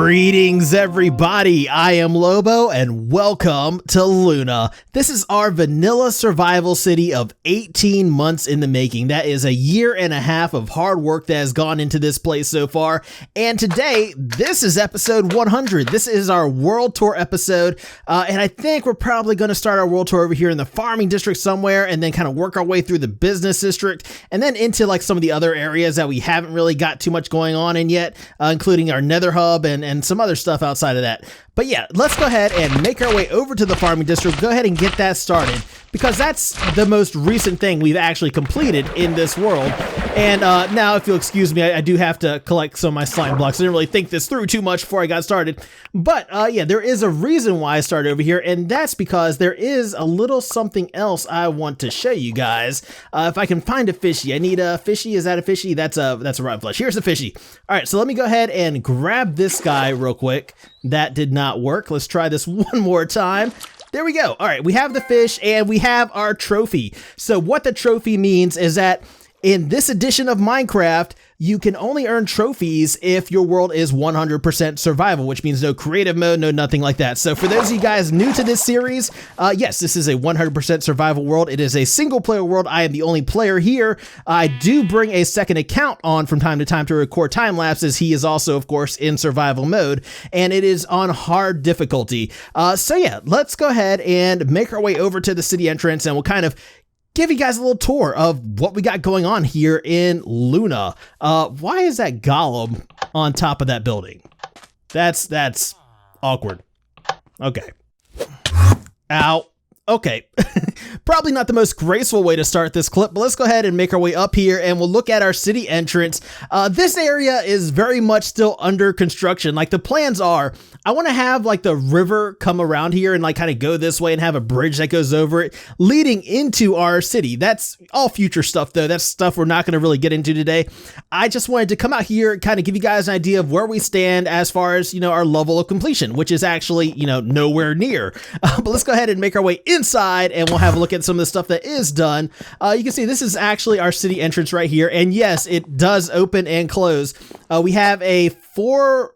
Greetings everybody, I am Lobo and welcome to Luna. This is our vanilla survival city of 18 months in the making. That is a year and a half of hard work that has gone into this place so far. And today, this is episode 100. This is our world tour episode. And I think we're probably going to start our world tour over here in the farming district somewhere and then kind of work our way through the business district and then into like some of the other areas that we haven't really got too much going on in yet, including our Nether hub and some other stuff outside of that. But yeah, let's go ahead and make our way over to the farming district. Go ahead and get that started because that's the most recent thing we've actually completed in this world. And now, if you'll excuse me, I do have to collect some of my slime blocks. I didn't really think this through too much before I got started. But yeah, there is a reason why I started over here, and that's because there is a little something else I want to show you guys. If I can find a fishy. I need a fishy. Is that a fishy? That's a rotten flesh. Here's a fishy. All right, so let me go ahead and grab this guy real quick. That did not work. Let's try this one more time. There we go. All right, we have the fish and we have our trophy. So what the trophy means is that in this edition of Minecraft, you can only earn trophies if your world is 100% survival, which means no creative mode, no nothing like that. So for those of you guys new to this series, yes, this is a 100% survival world. It is a single player world. I am the only player here. I do bring a second account on from time to time to record time lapses. He is also, of course, in survival mode, and it is on hard difficulty. So yeah, let's go ahead and make our way over to the city entrance, and we'll kind of give you guys a little tour of what we got going on here in Luna. Why is that golem on top of that building? That's awkward. Okay. Ow. Okay. Probably not the most graceful way to start this clip, but let's go ahead and make our way up here and we'll look at our city entrance. This area is very much still under construction. Like the plans are, I want to have like the river come around here and like kind of go this way and have a bridge that goes over it leading into our city. That's all future stuff though. That's stuff we're not going to really get into today. I just wanted to come out here and kind of give you guys an idea of where we stand as far as, you know, our level of completion, which is actually, you know, nowhere near. But let's go ahead and make our way inside and we'll have a look at some of the stuff that is done. You can see this is actually our city entrance right here. And yes, it does open and close. We have a 4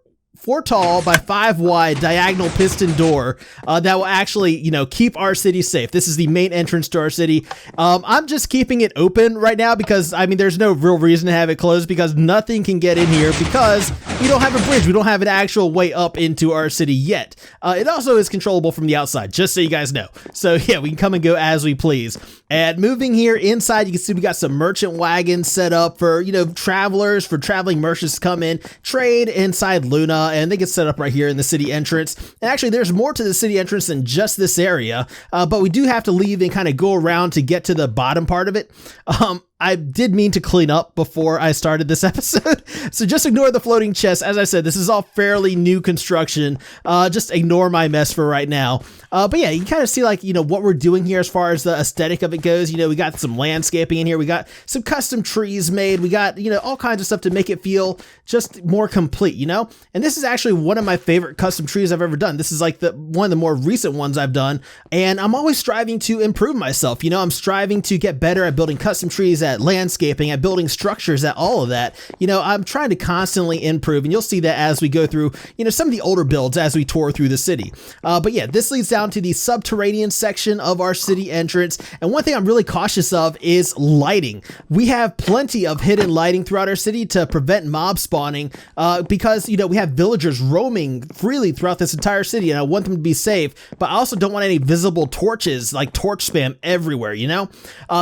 tall by 5 wide diagonal piston door that will actually, you know, keep our city safe. This is the main entrance to our city. I'm just keeping it open right now because, I mean, there's no real reason to have it closed because nothing can get in here because we don't have a bridge. We don't have an actual way up into our city yet. It also is controllable from the outside, just so you guys know. So yeah, we can come and go as we please. And moving here inside, you can see we got some merchant wagons set up for, you know, travelers, for traveling merchants to come in, trade inside Luna, and they get set up right here in the city entrance. And actually, there's more to the city entrance than just this area, but we do have to leave and kind of go around to get to the bottom part of it. I did mean to clean up before I started this episode, so just ignore the floating chest. As I said, this is all fairly new construction. Just ignore my mess for right now. But yeah, you can kind of see like, you know, what we're doing here as far as the aesthetic of it goes. You know, we got some landscaping in here. We got some custom trees made. We got, you know, all kinds of stuff to make it feel just more complete, you know? And this is actually one of my favorite custom trees I've ever done. This is like one of the more recent ones I've done. And I'm always striving to improve myself. You know, I'm striving to get better at building custom trees, at landscaping, at building structures, at all of that. You know, I'm trying to constantly improve, and you'll see that as we go through, you know, some of the older builds as we tour through the city. But yeah, this leads down to the Subterranean section of our city entrance. And one thing I'm really cautious of is lighting. We have plenty of hidden lighting throughout our city to prevent mob spawning because, you know, we have villagers roaming freely throughout this entire city, and I want them to be safe, but I also don't want any visible torches, like torch spam everywhere, you know?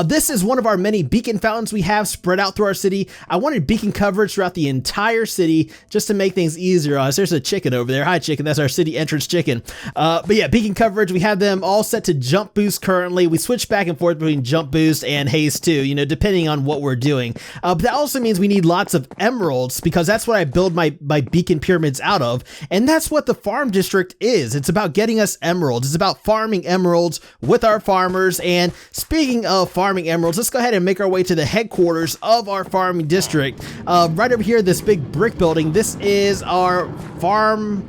This is one of our many beacon fountains we have spread out through our city. I wanted beacon coverage throughout the entire city just to make things easier. There's a chicken over there. Hi, chicken. That's our city entrance chicken. But yeah, beacon coverage, we have them all set to jump boost currently. We switch back and forth between jump boost and haste too, you know, depending on what we're doing. But that also means we need lots of emeralds because that's what I build my beacon pyramids out of. And that's what the farm district is. It's about getting us emeralds. It's about farming emeralds with our farmers. And speaking of farming emeralds, let's go ahead and make our way to the headquarters of our farming district. Right over here, this big brick building. This is our farm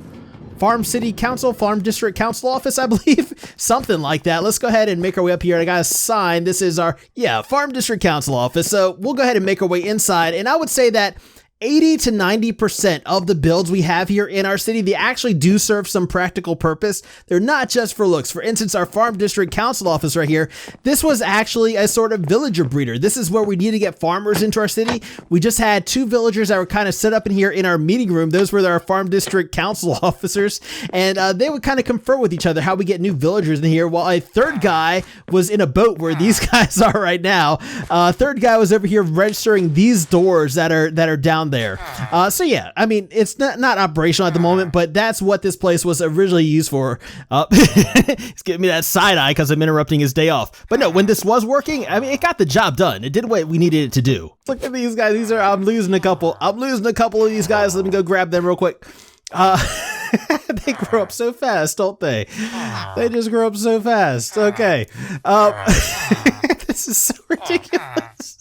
city council, farm district council office, I believe. Something like that. Let's go ahead and make our way up here. I got a sign. This is our, farm district council office. So we'll go ahead and make our way inside. And I would say that 80 to 90% of the builds we have here in our city, they actually do serve some practical purpose. They're not just for looks. For instance, our farm district council office right here, this was actually a sort of villager breeder. This is where we need to get farmers into our city. We just had 2 villagers that were kind of set up in here in our meeting room. Those were our farm district council officers, and they would kind of confer with each other how we get new villagers in here, while a third guy was in a boat where these guys are right now. Third guy was over here registering these doors that are down there. So yeah, I mean, it's not operational at the moment, but that's what this place was originally used for. He's giving me that side eye because I'm interrupting his day off. But no, when this was working, I mean, it got the job done. It did what we needed it to do. Look at these guys. I'm losing a couple of these guys. Let me go grab them real quick. They grow up so fast, don't they? They just grow up so fast. Okay. This is so ridiculous.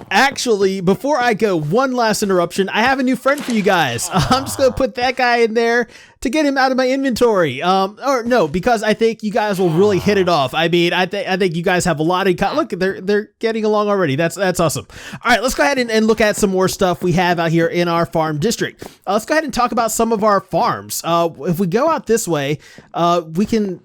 Actually, before I go, one last interruption. I have a new friend for you guys. I'm just going to put that guy in there to get him out of my inventory. Or no, because I think you guys will really hit it off. I mean, I think you guys have a lot of, look, they're getting along already. That's awesome. All right, let's go ahead and look at some more stuff we have out here in our farm district. Let's go ahead and talk about some of our farms. If we go out this way, we can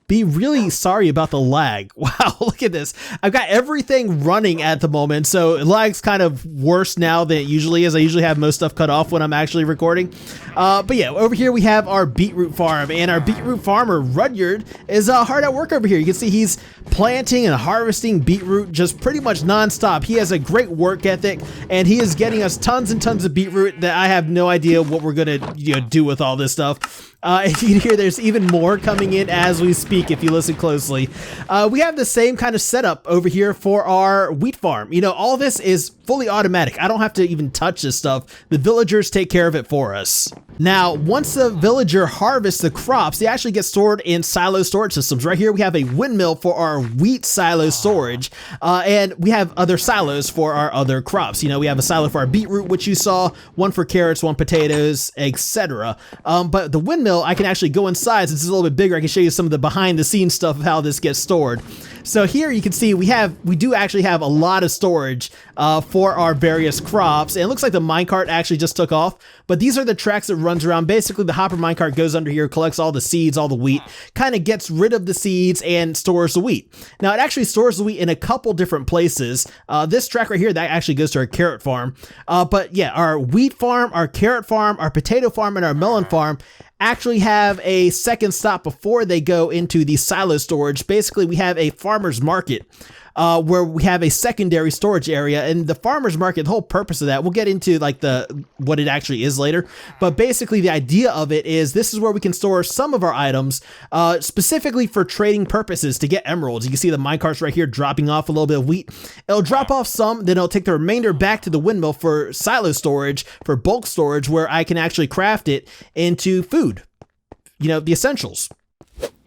be really sorry about the lag. Wow, look at this. I've got everything running at the moment, so it lag's kind of worse now than it usually is. I usually have most stuff cut off when I'm actually recording. But yeah, over here we have our beetroot farm, and our beetroot farmer, Rudyard, is hard at work over here. You can see he's planting and harvesting beetroot just pretty much non-stop. He has a great work ethic, and he is getting us tons and tons of beetroot that I have no idea what we're gonna do with all this stuff. If you can hear, there's even more coming in as we speak if you listen closely. We have the same kind of setup over here for our wheat farm. You know, all this is fully automatic. I don't have to even touch this stuff. The villagers take care of it for us. Now, once the villager harvests the crops, they actually get stored in silo storage systems. Right here, we have a windmill for our wheat silo storage, and we have other silos for our other crops. You know, we have a silo for our beetroot, which you saw, one for carrots, one potatoes, etc. But the windmill, I can actually go inside. Since it's a little bit bigger, I can show you some of the behind the scenes stuff of how this gets stored. So here you can see we do actually have a lot of storage for our various crops, and it looks like the minecart actually just took off, but these are the tracks that runs around. Basically, the hopper minecart goes under here, collects all the seeds, all the wheat, kind of gets rid of the seeds and stores the wheat. Now, it actually stores the wheat in a couple different places. This track right here, that actually goes to our carrot farm. But yeah, our wheat farm, our carrot farm, our potato farm, and our melon farm actually have a second stop before they go into the silo storage. Basically, we have a farmer's market where we have a secondary storage area, and the farmer's market, the whole purpose of that, we'll get into like what it actually is later, but basically the idea of it is this is where we can store some of our items specifically for trading purposes to get emeralds. You can see the minecarts right here dropping off a little bit of wheat. It'll drop off some, then it'll take the remainder back to the windmill for silo storage, for bulk storage, where I can actually craft it into food, you know, the essentials.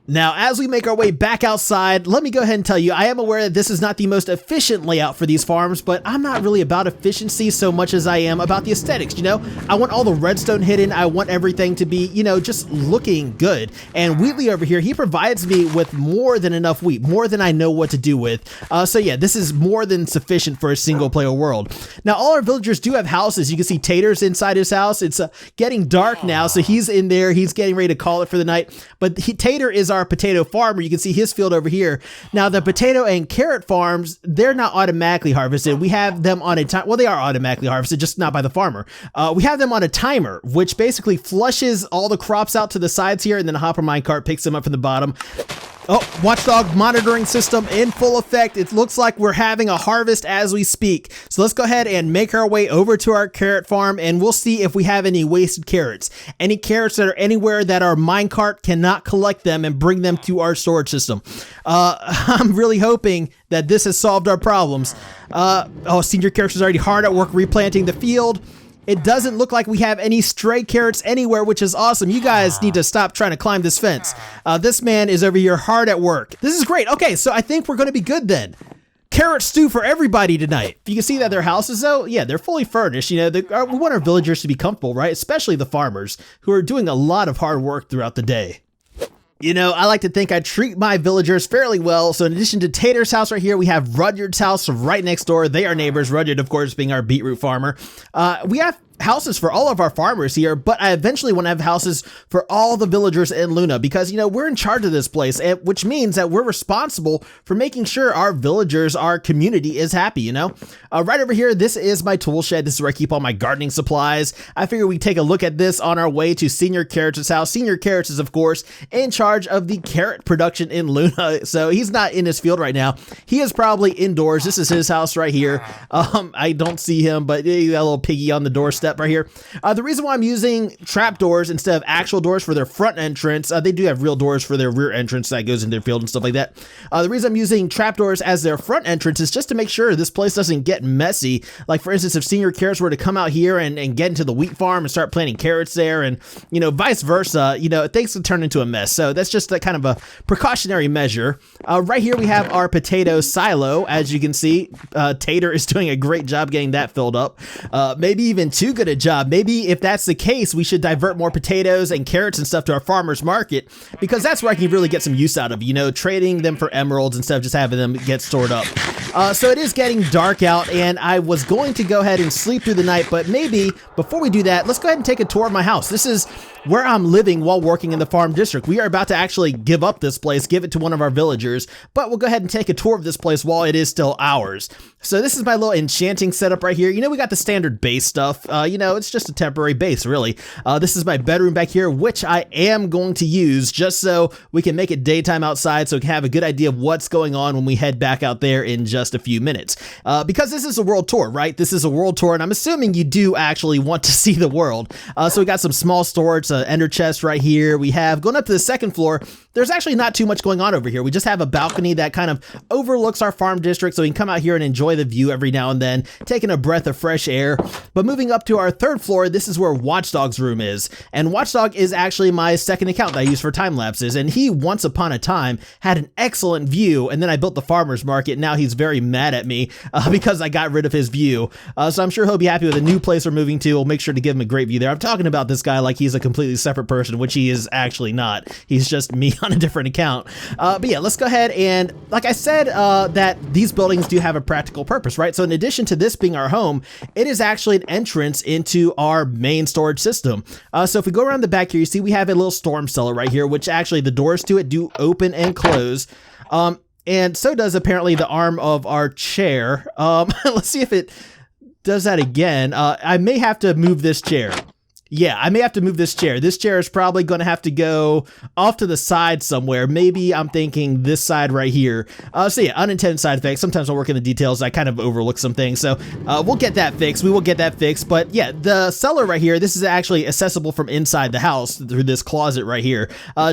Now, as we make our way back outside, let me go ahead and tell you, I am aware that this is not the most efficient layout for these farms, but I'm not really about efficiency so much as I am about the aesthetics, you know? I want all the redstone hidden, I want everything to be, you know, just looking good. And Wheatley over here, he provides me with more than enough wheat, more than I know what to do with. So yeah, this is more than sufficient for a single player world. Now, all our villagers do have houses. You can see Tater's inside his house. It's getting dark now, so he's in there. He's getting ready to call it for the night. But Tater is our potato farmer. You can see his field over here. Now, the potato and carrot farms, they're not automatically harvested. We have them on a time. Well, they are automatically harvested, just not by the farmer. We have them on a timer, which basically flushes all the crops out to the sides here, and then a hopper minecart picks them up from the bottom. Oh, watchdog monitoring system in full effect. It looks like we're having a harvest as we speak. So let's go ahead and make our way over to our carrot farm, and we'll see if we have any wasted carrots. Any carrots that are anywhere that our minecart cannot collect them and bring them to our storage system. I'm really hoping that this has solved our problems. Senior Carrots is already hard at work replanting the field. It doesn't look like we have any stray carrots anywhere, which is awesome. You guys need to stop trying to climb this fence. This man is over here hard at work. This is great. Okay, so I think we're going to be good then. Carrot stew for everybody tonight. You can see that their houses, though, yeah, they're fully furnished. You know, we want our villagers to be comfortable, right? Especially the farmers who are doing a lot of hard work throughout the day. You know, I like to think I treat my villagers fairly well. So in addition to Tater's house right here, we have Rudyard's house right next door. They are neighbors. Rudyard, of course, being our beetroot farmer. We have houses for all of our farmers here, but I eventually want to have houses for all the villagers in Luna because, you know, we're in charge of this place, which means that we're responsible for making sure our villagers, our community is happy, you know? Right over here, this is my tool shed. This is where I keep all my gardening supplies. I figure we take a look at this on our way to Senior Carrots' house. Senior Carrots is, of course, in charge of the carrot production in Luna, so he's not in his field right now. He is probably indoors. This is his house right here. I don't see him, but he got a little piggy on the doorstep right here. The reason why I'm using trapdoors instead of actual doors for their front entrance, they do have real doors for their rear entrance that goes into their field and stuff like that. The reason I'm using trapdoors as their front entrance is just to make sure this place doesn't get messy. Like, for instance, if Senior Carrots were to come out here and get into the wheat farm and start planting carrots there, and, you know, vice versa, you know, things can turn into a mess. So that's just a kind of a precautionary measure. Right here we have our potato silo. As you can see, Tater is doing a great job getting that filled up. Maybe even too good a job. Maybe if that's the case, we should divert more potatoes and carrots and stuff to our farmer's market, because that's where I can really get some use out of, you know, trading them for emeralds instead of just having them get stored up. So it is getting dark out, and I was going to go ahead and sleep through the night, but maybe before we do that, let's go ahead and take a tour of my house. This is where I'm living while working in the farm district. We are about to actually give up this place, give it to one of our villagers, but we'll go ahead and take a tour of this place while it is still ours. So this is my little enchanting setup right here. You know, we got the standard base stuff. You know, it's just a temporary base, really. This is my bedroom back here, which I am going to use just so we can make it daytime outside, so we can have a good idea of what's going on when we head back out there in just a few minutes. Because this is a world tour, right? This is a world tour, and I'm assuming you do actually want to see the world. So we got some small storage, ender chest right here. We have, going up to the second floor, there's actually not too much going on over here. We just have a balcony that kind of overlooks our farm district, so we can come out here and enjoy the view every now and then, taking a breath of fresh air. But moving up to our third floor, this is where Watchdog's room is. And Watchdog is actually my second account that I use for time lapses, and he once upon a time had an excellent view, and then I built the farmer's market, and now he's very mad at me because I got rid of his view. So I'm sure he'll be happy with the new place we're moving to. We'll make sure to give him a great view there. I'm talking about this guy like he's a completely separate person, which he is actually not. He's just me on a different account. But yeah, let's go ahead and, like I said, that these buildings do have a practical purpose, right? So in addition to this being our home, it is actually an entrance into our main storage system. So if we go around the back here, you see we have a little storm cellar right here, which actually the doors to it do open and close. And so does apparently the arm of our chair. Let's see if it does that again. I may have to move this chair. Yeah, I may have to move this chair. This chair is probably going to have to go off to the side somewhere. Maybe I'm thinking this side right here. So yeah, unintended side effects. Sometimes I'll work in the details. I kind of overlook some things. So we'll get that fixed. We will get that fixed. But yeah, the cellar right here, this is actually accessible from inside the house through this closet right here.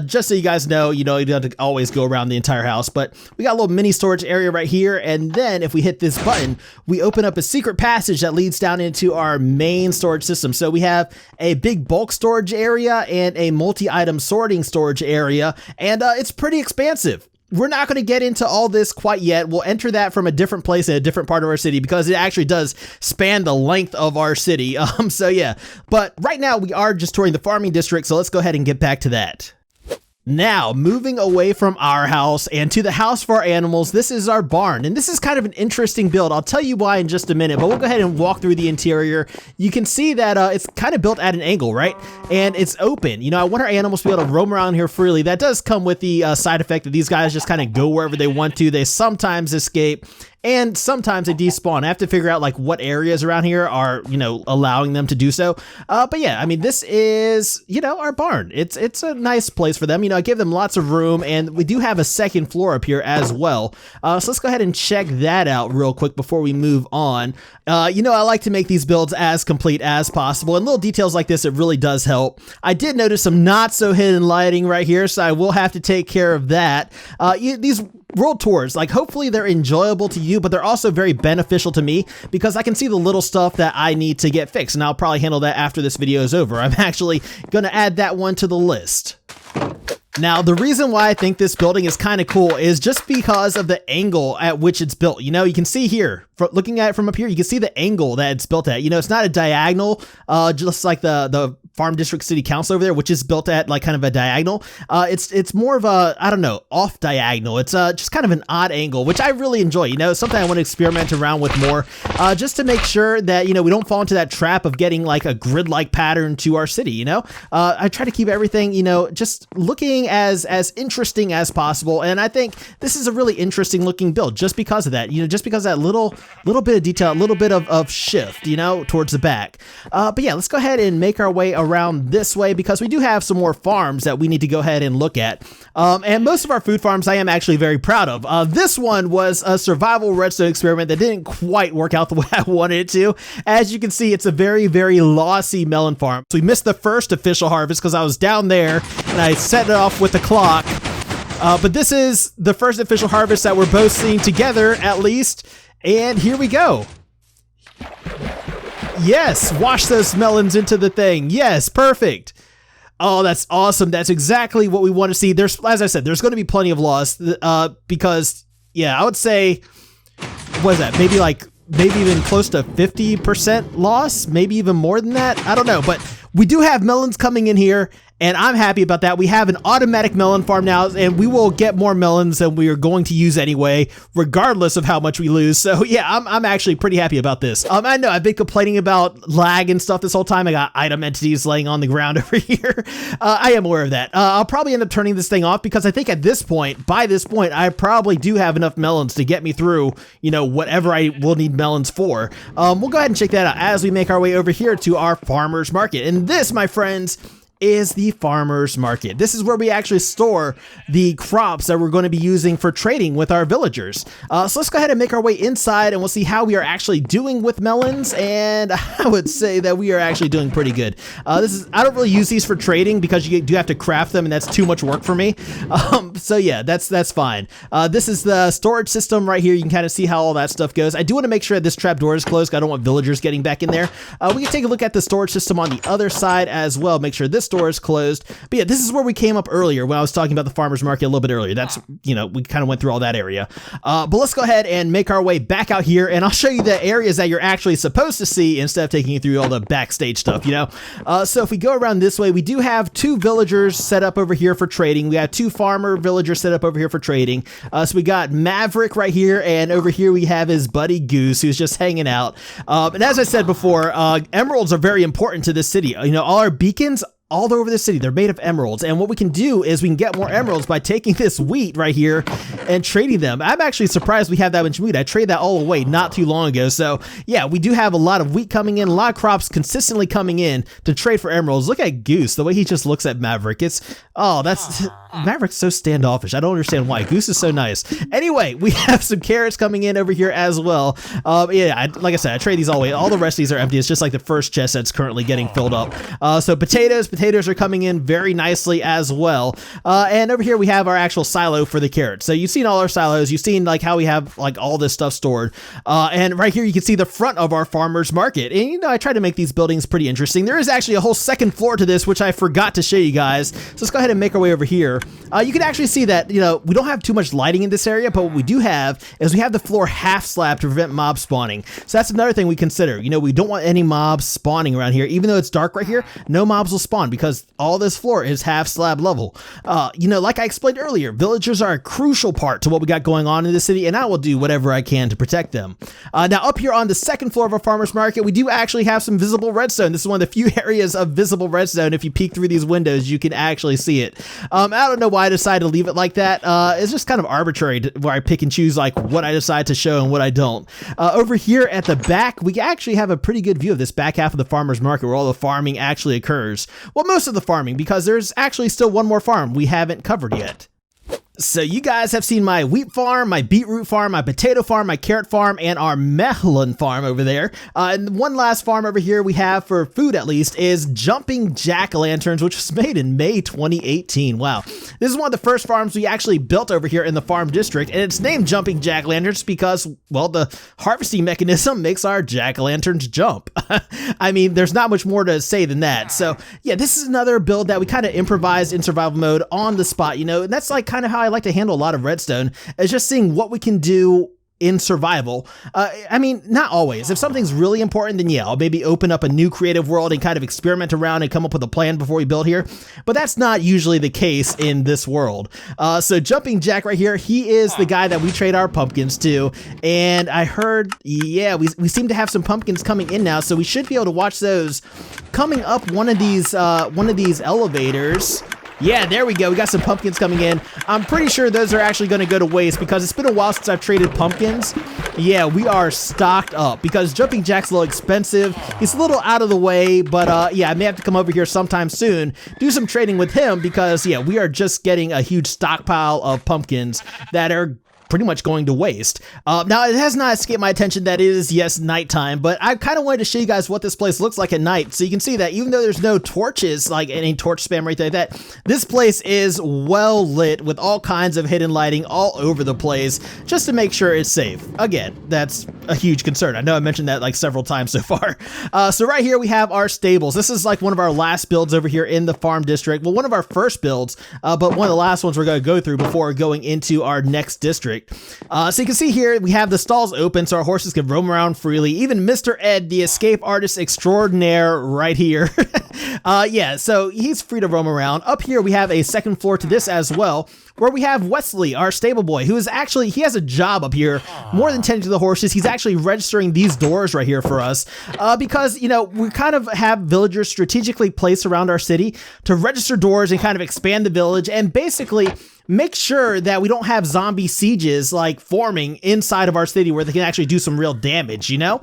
Just so you guys know, you don't have to always go around the entire house. But we got a little mini storage area right here. And then if we hit this button, we open up a secret passage that leads down into our main storage system. So we have a big bulk storage area and a multi-item sorting storage area, and it's pretty expansive. We're not going to get into all this quite yet. We'll enter that from a different place in a different part of our city because it actually does span the length of our city. So yeah, but right now we are just touring the farming district, so let's go ahead and get back to that. Now, moving away from our house and to the house for our animals, this is our barn, and this is kind of an interesting build. I'll tell you why in just a minute, but we'll go ahead and walk through the interior. You can see that it's kind of built at an angle, right? And it's open. You know, I want our animals to be able to roam around here freely. That does come with the side effect that these guys just kind of go wherever they want to. They sometimes escape, and sometimes they despawn. I have to figure out like what areas around here are, you know, allowing them to do so. But yeah, I mean, this is, you know, our barn. It's a nice place for them. You know, I give them lots of room, and we do have a second floor up here as well. So let's go ahead and check that out real quick before we move on. You know, I like to make these builds as complete as possible, and little details like this, it really does help. I did notice some not so hidden lighting right here, so I will have to take care of that. These world tours, like, hopefully they're enjoyable to you, but they're also very beneficial to me because I can see the little stuff that I need to get fixed, and I'll probably handle that after this video is over. I'm actually going to add that one to the list. Now, the reason why I think this building is kind of cool is just because of the angle at which it's built. You know, you can see here, looking at it from up here, you can see the angle that it's built at. You know, it's not a diagonal, just like the farm district city council over there, which is built at like kind of a diagonal. It's more of a, I don't know, off diagonal. It's just kind of an odd angle, which I really enjoy. You know, something I want to experiment around with more, just to make sure that, you know, we don't fall into that trap of getting like a grid-like pattern to our city. You know, I try to keep everything, you know, just looking as interesting as possible. And I think this is a really interesting looking build just because of that, you know, just because of that little bit of detail, a little bit of shift, you know, towards the back. But yeah, let's go ahead and make our way around this way because we do have some more farms that we need to go ahead and look at. And most of our food farms I am actually very proud of. This one was a survival redstone experiment that didn't quite work out the way I wanted it to. As you can see, it's a very, very lossy melon farm. So we missed the first official harvest because I was down there and I set it off with the clock. But this is the first official harvest that we're both seeing together, at least. And here we go. Yes, wash those melons into the thing. Yes, perfect. Oh, that's awesome. That's exactly what we want to see. There's, as I said, there's going to be plenty of loss because, yeah, I would say, what is that? Maybe even close to 50% loss, maybe even more than that. I don't know, but we do have melons coming in here, and I'm happy about that. We have an automatic melon farm now, and we will get more melons than we are going to use anyway, regardless of how much we lose. So yeah, I'm actually pretty happy about this. I know I've been complaining about lag and stuff this whole time. I got item entities laying on the ground over here. I am aware of that. I'll probably end up turning this thing off because I think at this point, by this point, I probably do have enough melons to get me through, you know, whatever I will need melons for. We'll go ahead and check that out as we make our way over here to our farmer's market. And this, my friends, is the farmer's market. This is where we actually store the crops that we're going to be using for trading with our villagers. So let's go ahead and make our way inside and we'll see how we are actually doing with melons. And I would say that we are actually doing pretty good. I don't really use these for trading because you do have to craft them and that's too much work for me. So yeah, that's fine. This is the storage system right here. You can kind of see how all that stuff goes. I do want to make sure that this trap door is closed. I don't want villagers getting back in there. We can take a look at the storage system on the other side as well. Make sure this door is closed. But yeah, this is where we came up earlier when I was talking about the farmer's market a little bit earlier. That's, you know, we kind of went through all that area. But let's go ahead and make our way back out here and I'll show you the areas that you're actually supposed to see instead of taking you through all the backstage stuff, you know? So if we go around this way, we do have 2 villagers set up over here for trading. We have 2 farmer villagers set up over here for trading. So we got Maverick right here, and over here we have his buddy Goose who's just hanging out. And as I said before, emeralds are very important to this city. You know, all our beacons all over the city, they're made of emeralds. And what we can do is we can get more emeralds by taking this wheat right here and trading them. I'm actually surprised we have that much wheat. I traded that all away not too long ago. So yeah, we do have a lot of wheat coming in, a lot of crops consistently coming in to trade for emeralds. Look at Goose, the way he just looks at Maverick. Maverick's so standoffish. I don't understand why. Goose is so nice. Anyway, we have some carrots coming in over here as well. Yeah, like I said, I trade these all away. All the rest of these are empty. It's just like the first chest that's currently getting filled up. So potatoes are coming in very nicely as well. And over here we have our actual silo for the carrots. So you've seen all our silos. You've seen like how we have like all this stuff stored. And right here you can see the front of our farmer's market. And you know, I try to make these buildings pretty interesting. There is actually a whole second floor to this, which I forgot to show you guys. So let's go ahead and make our way over here. You can actually see that, you know, we don't have too much lighting in this area, but what we do have is we have the floor half slab to prevent mob spawning. So that's another thing we consider. You know, we don't want any mobs spawning around here. Even though it's dark right here, no mobs will spawn because all this floor is half slab level. You know, like I explained earlier, villagers are a crucial part to what we got going on in the city, and I will do whatever I can to protect them. Now up here on the second floor of our farmer's market, we do actually have some visible redstone. This is one of the few areas of visible redstone. If you peek through these windows, you can actually see it. I don't know why I decided to leave it like that. It's just kind of arbitrary where I pick and choose like what I decide to show and what I don't. Over here at the back, we actually have a pretty good view of this back half of the farmer's market where all the farming actually occurs. Well, most of the farming, because there's actually still one more farm we haven't covered yet. So you guys have seen my wheat farm, my beetroot farm, my potato farm, my carrot farm, and our melon farm over there. And one last farm over here we have for food at least is Jumping Jack-o'-lanterns, which was made in May 2018. Wow. This is one of the first farms we actually built over here in the farm district, and it's named Jumping Jack-o'-lanterns because, well, the harvesting mechanism makes our jack-o'-lanterns jump. I mean, there's not much more to say than that. So yeah, this is another build that we kind of improvised in survival mode on the spot, you know, and that's like kind of how I like to handle a lot of redstone, is just seeing what we can do in survival. I mean, not always. If something's really important, then yeah, I'll maybe open up a new creative world and kind of experiment around and come up with a plan before we build here. But that's not usually the case in this world. So Jumping Jack right here, he is the guy that we trade our pumpkins to. And I heard, yeah, we seem to have some pumpkins coming in now, so we should be able to watch those coming up one of these elevators. Yeah, there we go. We got some pumpkins coming in. I'm pretty sure those are actually going to go to waste because it's been a while since I've traded pumpkins. Yeah, we are stocked up because Jumping Jack's a little expensive. He's a little out of the way, but yeah, I may have to come over here sometime soon, do some trading with him because, yeah, we are just getting a huge stockpile of pumpkins that are pretty much going to waste. Now, it has not escaped my attention that it is, yes, nighttime, but I kind of wanted to show you guys what this place looks like at night. So you can see that even though there's no torches, like any torch spam right there, that this place is well lit with all kinds of hidden lighting all over the place, just to make sure it's safe. Again, that's a huge concern. I know I mentioned that like several times so far. So right here we have our stables. This is like one of our last builds over here in the farm district. Well, one of our first builds, but one of the last ones we're going to go through before going into our next district. So you can see here we have the stalls open so our horses can roam around freely. Even Mr. Ed, the escape artist extraordinaire right here. Yeah, so he's free to roam around. Up here we have a second floor to this as well, where we have Wesley, our stable boy, who is actually, he has a job up here more than tending to the horses. He's actually registering these doors right here for us because, you know, we kind of have villagers strategically placed around our city to register doors and kind of expand the village and basically make sure that we don't have zombie sieges like forming inside of our city where they can actually do some real damage, you know?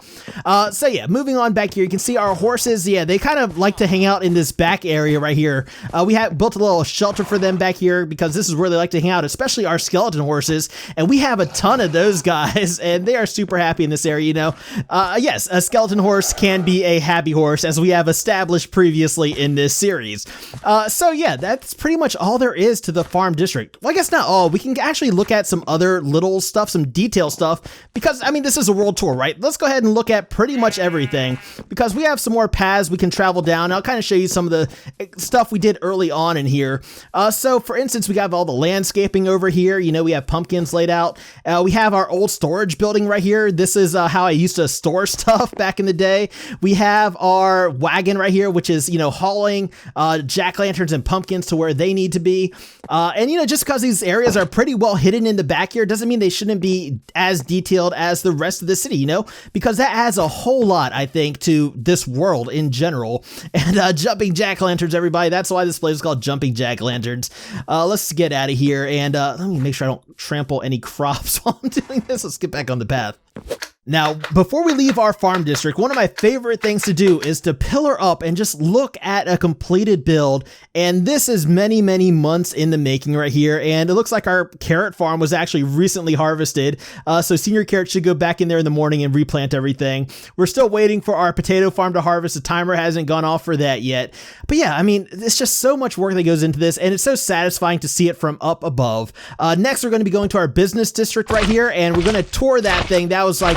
So yeah, moving on back here, you can see our horses. Yeah, they kind of like to hang out in this back area right here. We have built a little shelter for them back here because this is where they like to hang out, especially our skeleton horses. And we have a ton of those guys and they are super happy in this area, you know? Yes, a skeleton horse can be a happy horse as we have established previously in this series. So yeah, that's pretty much all there is to the farm district. Well, I guess not all. We can actually look at some other little stuff, some detail stuff, because, I mean, this is a world tour, right? Let's go ahead and look at pretty much everything, because we have some more paths we can travel down. I'll kind of show you some of the stuff we did early on in here. So, for instance, we have all the landscaping over here. You know, we have pumpkins laid out. We have our old storage building right here. This is how I used to store stuff back in the day. We have our wagon right here, which is, you know, hauling jack-lanterns and pumpkins to where they need to be. And, you know, just because these areas are pretty well hidden in the back here doesn't mean they shouldn't be as detailed as the rest of the city, you know, because that adds a whole lot, I think, to this world in general. And jumping jack-lanterns, everybody, that's why this place is called Jumping Jack-Lanterns. Let's get out of here and let me make sure I don't trample any crops while I'm doing this. Let's get back on the path. Now, before we leave our farm district, one of my favorite things to do is to pillar up and just look at a completed build. And this is many, many months in the making right here. And it looks like our carrot farm was actually recently harvested. So Senior Carrot should go back in there in the morning and replant everything. We're still waiting for our potato farm to harvest. The timer hasn't gone off for that yet. But yeah, I mean, it's just so much work that goes into this. And it's so satisfying to see it from up above. Next, we're going to be going to our business district right here. And we're going to tour that thing. That was like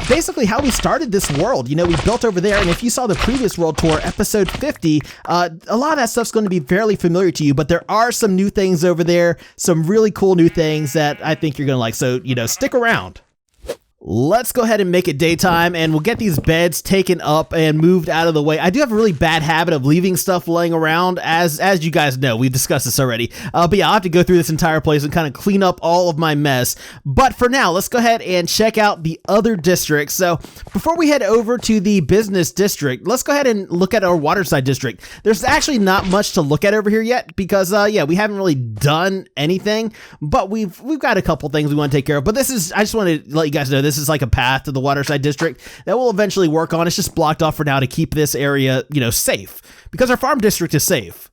basically how we started this world. You know, we built over there, and if you saw the previous world tour, episode 50, a lot of that stuff's going to be fairly familiar to you, but there are some new things over there, some really cool new things that I think you're going to like, so, you know, stick around. Let's go ahead and make it daytime, and we'll get these beds taken up and moved out of the way. I do have a really bad habit of leaving stuff laying around, as you guys know. We've discussed this already. But yeah, I'll have to go through this entire place and kind of clean up all of my mess. But for now, let's go ahead and check out the other districts. So before we head over to the business district, let's go ahead and look at our Waterside district. There's actually not much to look at over here yet because, yeah, we haven't really done anything, but we've got a couple things we want to take care of. But this is, I just want to let you guys know, this is like a path to the Waterside district that we'll eventually work on. It's just blocked off for now to keep this area, you know, safe, because our farm district is safe.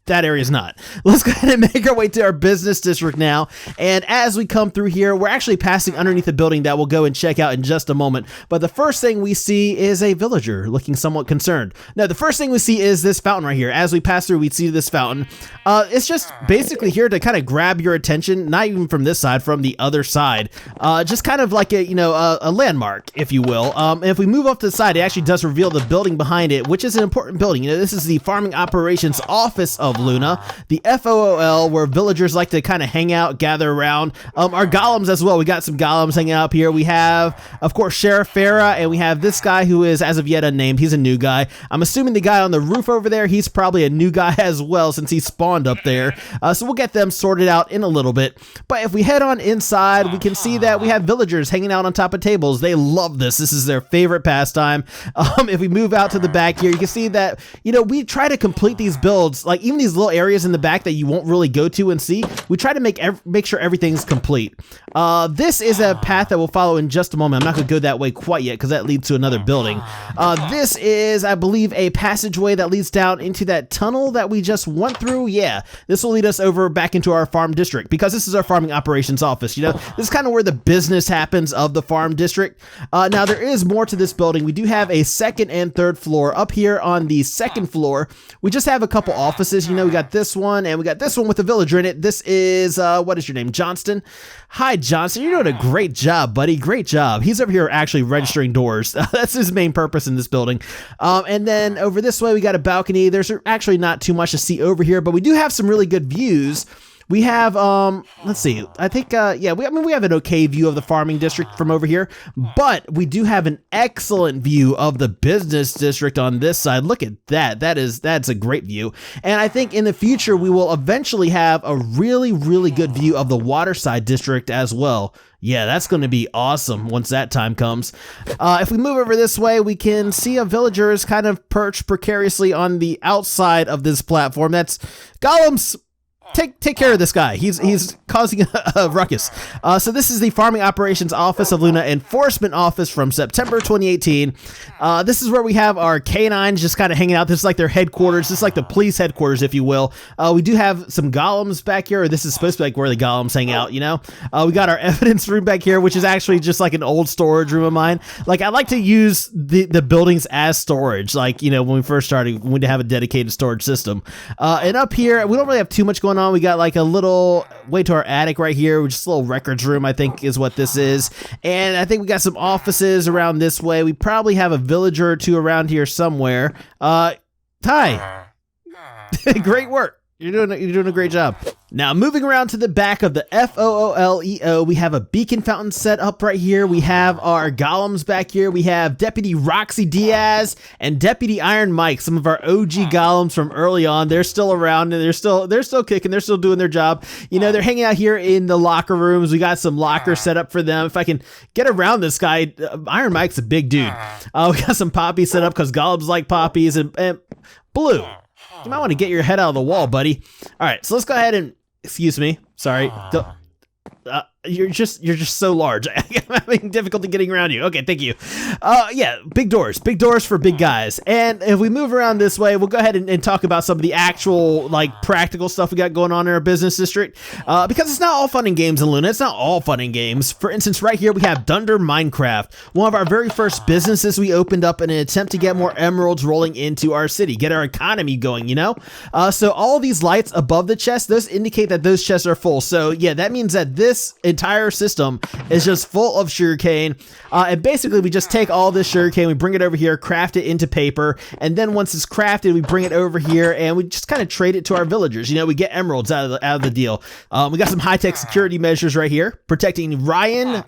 That area is not. Let's go ahead and make our way to our business district now. And as we come through here, we're actually passing underneath a building that we'll go and check out in just a moment. But the first thing we see is a villager looking somewhat concerned. Now, the first thing we see is this fountain right here. As we pass through, we see this fountain. It's just basically here to kind of grab your attention, not even from this side, from the other side. Just kind of like a, you know, a landmark, if you will. And if we move up to the side, it actually does reveal the building behind it, which is an important building. You know, this is the Farming Operations Office of of Luna, the FOOL, where villagers like to kind of hang out, gather around. Our golems as well. We got some golems hanging out up here. We have, of course, Sheriff Farah, and we have this guy who is, as of yet, unnamed. He's a new guy. I'm assuming the guy on the roof over there, he's probably a new guy as well, since he spawned up there. So we'll get them sorted out in a little bit. But if we head on inside, we can see that we have villagers hanging out on top of tables. They love this. This is their favorite pastime. If we move out to the back here, you can see that, you know, we try to complete these builds, like even these little areas in the back that you won't really go to and see. We try to make sure everything's complete. This is a path that we'll follow in just a moment. I'm not going to go that way quite yet because that leads to another building. This is, I believe, a passageway that leads down into that tunnel that we just went through. Yeah, this will lead us over back into our farm district because this is our farming operations office. You know, this is kind of where the business happens of the farm district. Now, there is more to this building. We do have a second and third floor. Up here on the second floor, we just have a couple offices. You know, we got this one and we got this one with a villager in it. This is, what is your name? Johnston. Hi, Johnston. You're doing a great job, buddy. Great job. He's over here actually registering doors. That's his main purpose in this building. And then over this way, we got a balcony. There's actually not too much to see over here, but we do have some really good views. We have, let's see, I think, yeah, we have an okay view of the farming district from over here, but we do have an excellent view of the business district on this side. Look at that. That's a great view. And I think in the future, we will eventually have a really, really good view of the Waterside district as well. Yeah, that's going to be awesome once that time comes. If we move over this way, we can see a villager is kind of perched precariously on the outside of this platform. That's golems. Take care of this guy. He's causing a ruckus. So this is the Farming Operations Office of Luna Enforcement Office from September 2018. This is where we have our canines just kind of hanging out. This is like their headquarters. This is like the police headquarters, if you will. We do have some golems back here. Or this is supposed to be like where the golems hang out, you know? We got our evidence room back here, which is actually just like an old storage room of mine. Like, I like to use the buildings as storage. Like, you know, when we first started, we didn't have a dedicated storage system. And up here, we don't really have too much going on. We got like a little way to our attic right here, which is a little records room, I think is what this is. And I think we got some offices around this way. We probably have a villager or two around here somewhere. Ty, great work. You're doing a great job. Now, moving around to the back of the FOOLEO, we have a beacon fountain set up right here. We have our golems back here. We have Deputy Roxy Diaz and Deputy Iron Mike, some of our OG golems from early on. They're still around and they're still kicking. They're still doing their job. You know, they're hanging out here in the locker rooms. We got some lockers set up for them. If I can get around this guy, Iron Mike's a big dude. We got some poppies set up because golems like poppies and Blue. You might want to get your head out of the wall, buddy. All right, so let's go ahead and, excuse me, sorry. You're just so large. I'm having difficulty getting around you. Okay, thank you. Yeah, big doors for big guys. And if we move around this way, we'll go ahead and talk about some of the actual, like, practical stuff we got going on in our business district. Because it's not all fun and games in Luna. It's not all fun and games. For instance, right here we have Dunder Minecraft, one of our very first businesses we opened up in an attempt to get more emeralds rolling into our city, get our economy going, you know? So all these lights above the chest, those indicate that those chests are full. So yeah, that means that this entire system is just full of sugarcane, and basically we just take all this sugarcane, we bring it over here, craft it into paper, and then once it's crafted, we bring it over here and we just kind of trade it to our villagers. You know, we get emeralds out of the deal. We got some high-tech security measures right here, protecting Ryan,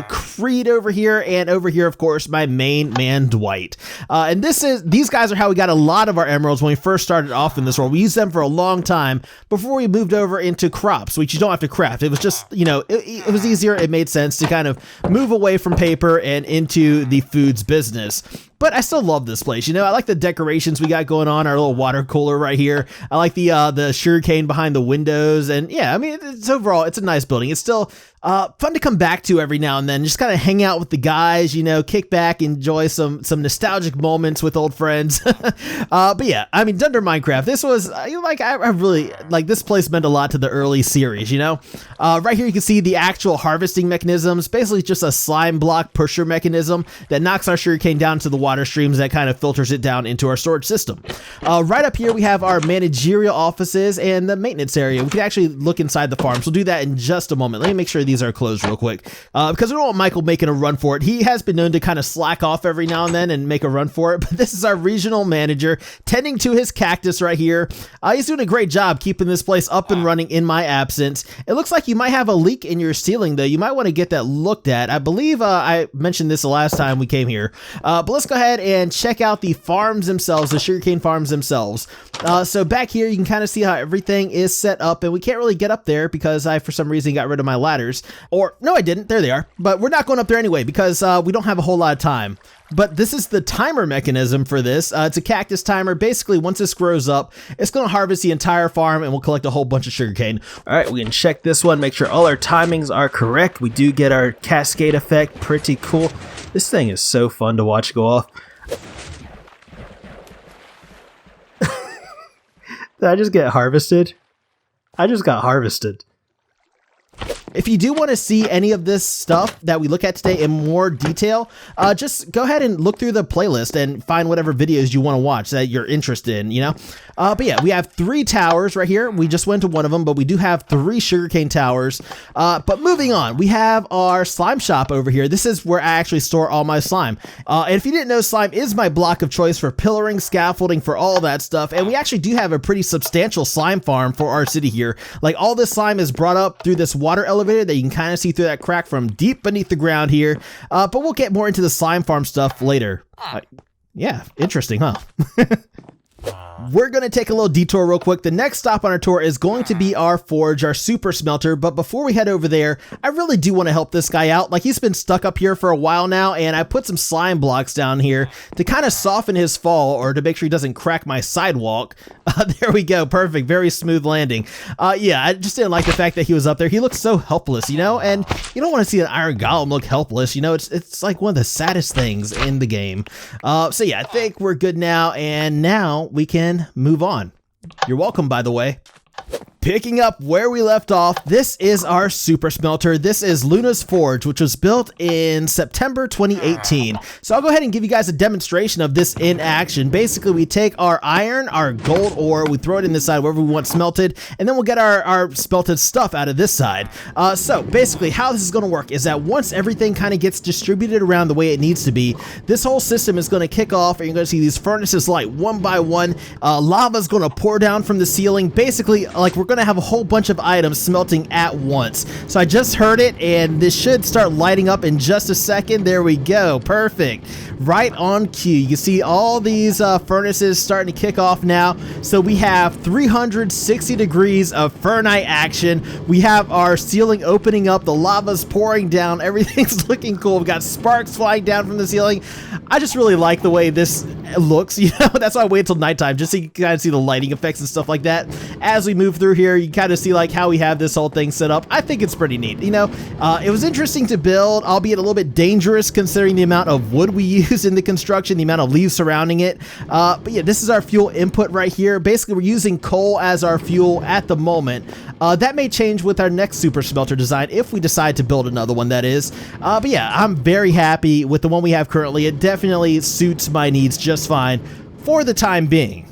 Creed over here, and over here, of course, my main man, Dwight. And these guys are how we got a lot of our emeralds when we first started off in this world. We used them for a long time before we moved over into crops, which you don't have to craft. It was just, you know, it was easier. It made sense to kind of move away from paper and into the foods business. But I still love this place. You know, I like the decorations we got going on, our little water cooler right here. I like the sugarcane behind the windows. And yeah, I mean, it's overall, it's a nice building. It's still fun to come back to every now and then. Just kind of hang out with the guys, you know, kick back, enjoy some nostalgic moments with old friends. But yeah, I mean, Dunder Minecraft, this was, like, I really, like, this place meant a lot to the early series, you know? Right here you can see the actual harvesting mechanisms. Basically just a slime block pusher mechanism that knocks our sugarcane down to the water water streams that kind of filters it down into our storage system. Right up here, we have our managerial offices and the maintenance area. We can actually look inside the farms. We'll do that in just a moment. Let me make sure these are closed real quick because we don't want Michael making a run for it. He has been known to kind of slack off every now and then and make a run for it, but this is our regional manager tending to his cactus right here. He's doing a great job keeping this place up and running in my absence. It looks like you might have a leak in your ceiling, though. You might want to get that looked at. I believe I mentioned this the last time we came here, but let's go ahead and check out the farms themselves, the sugarcane farms themselves. So back here, you can kind of see how everything is set up, and we can't really get up there because I, for some reason, got rid of my ladders. Or, no, I didn't. There they are. But we're not going up there anyway because we don't have a whole lot of time. But this is the timer mechanism for this. It's a cactus timer. Basically, once this grows up, it's going to harvest the entire farm and we'll collect a whole bunch of sugarcane. All right, we can check this one, make sure all our timings are correct. We do get our cascade effect. Pretty cool. This thing is so fun to watch go off. Did I just get harvested? I just got harvested. If you do want to see any of this stuff that we look at today in more detail, just go ahead and look through the playlist and find whatever videos you want to watch that you're interested in, you know? But yeah, we have 3 towers right here. We just went to one of them, but we do have 3 sugarcane towers. But moving on, we have our slime shop over here. This is where I actually store all my slime. And if you didn't know, slime is my block of choice for pillaring, scaffolding, for all that stuff. And we actually do have a pretty substantial slime farm for our city here. Like, all this slime is brought up through this water elevator that you can kind of see through that crack from deep beneath the ground here. But we'll get more into the slime farm stuff later. Yeah, interesting, huh? We're going to take a little detour real quick. The next stop on our tour is going to be our forge, our super smelter. But before we head over there, I really do want to help this guy out. Like, he's been stuck up here for a while now, and I put some slime blocks down here to kind of soften his fall or to make sure he doesn't crack my sidewalk. There we go. Perfect. Very smooth landing. Yeah, I just didn't like the fact that he was up there. He looks so helpless, you know, and you don't want to see an iron golem look helpless. You know, it's like one of the saddest things in the game. So yeah, I think we're good now, and now we can move on. You're welcome, by the way. Picking up where we left off, this is our super smelter. This is Luna's Forge, which was built in September 2018. So I'll go ahead and give you guys a demonstration of this in action. Basically, we take our iron, our gold ore, we throw it in this side wherever we want smelted, and then we'll get our smelted stuff out of this side. So basically, how this is going to work is that once everything kind of gets distributed around the way it needs to be, this whole system is going to kick off, and you're going to see these furnaces light one by one. Lava is going to pour down from the ceiling. Basically, like, we're going to have a whole bunch of items smelting at once. So I just heard it, and this should start lighting up in just a second. There we go. Perfect. Right on cue. You can see all these furnaces starting to kick off now. So we have 360 degrees of Fernite action. We have our ceiling opening up. The lava's pouring down. Everything's looking cool. We've got sparks flying down from the ceiling. I just really like the way this looks. You know, that's why I wait till nighttime, just so you can kind of see the lighting effects and stuff like that. As we move through here, you kind of see like how we have this whole thing set up. I think it's pretty neat. You know, it was interesting to build, albeit a little bit dangerous considering the amount of wood we use in the construction, the amount of leaves surrounding it. But yeah, this is our fuel input right here. Basically, we're using coal as our fuel at the moment. That may change with our next super smelter design if we decide to build another one, that is. But yeah, I'm very happy with the one we have currently. It definitely suits my needs just fine for the time being.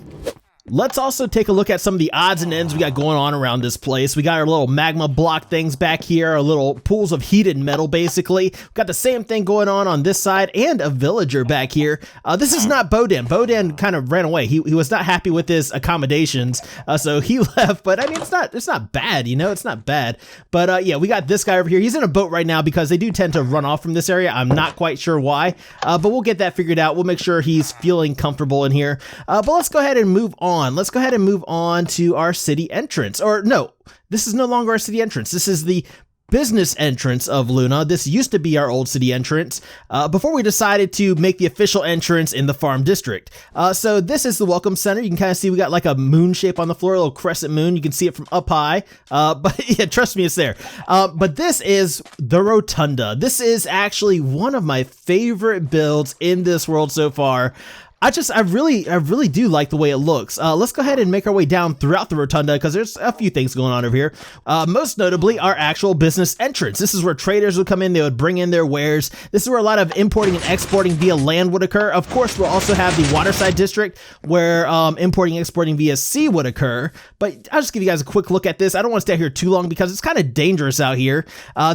Let's also take a look at some of the odds and ends we got going on around this place. We got our little magma block things back here, our little pools of heated metal, basically. We've got the same thing going on this side, and a villager back here. This is not Bodan. Bodan kind of ran away. He was not happy with his accommodations, so he left. But I mean, it's not bad, you know, it's not bad. But yeah, we got this guy over here. He's in a boat right now because they do tend to run off from this area. I'm not quite sure why, but we'll get that figured out. We'll make sure he's feeling comfortable in here. But let's go ahead and move on. Let's go ahead and move on to our city entrance. Or no, this is no longer our city entrance. This is the business entrance of Luna. This used to be our old city entrance before we decided to make the official entrance in the farm district. So this is the welcome center. You can kind of see we got like a moon shape on the floor, a little crescent moon. You can see it from up high, but yeah, trust me, it's there. But this is the Rotunda. This is actually one of my favorite builds in this world so far. I really do like the way it looks. Let's go ahead and make our way down throughout the Rotunda because there's a few things going on over here. Most notably, our actual business entrance. This is where traders would come in. They would bring in their wares. This is where a lot of importing and exporting via land would occur. Of course, we'll also have the Waterside district where importing and exporting via sea would occur. But I'll just give you guys a quick look at this. I don't want to stay here too long because it's kind of dangerous out here.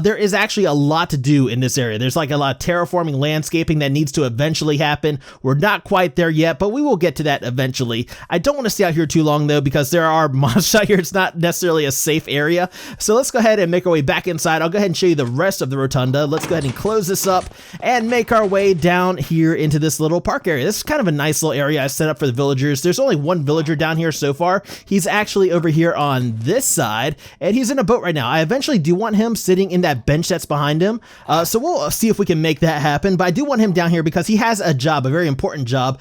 There is actually a lot to do in this area. There's like a lot of terraforming, landscaping that needs to eventually happen. We're not quite there yet, but we will get to that eventually. I don't want to stay out here too long though because there are monsters out here. It's not necessarily a safe area. So let's go ahead and make our way back inside. I'll go ahead and show you the rest of the Rotunda. Let's go ahead and close this up and make our way down here into this little park area. This is kind of a nice little area I set up for the villagers. There's only one villager down here so far. He's actually over here on this side and he's in a boat right now. I eventually do want him sitting in that bench that's behind him. So we'll see if we can make that happen, but I do want him down here because he has a job, a very important job,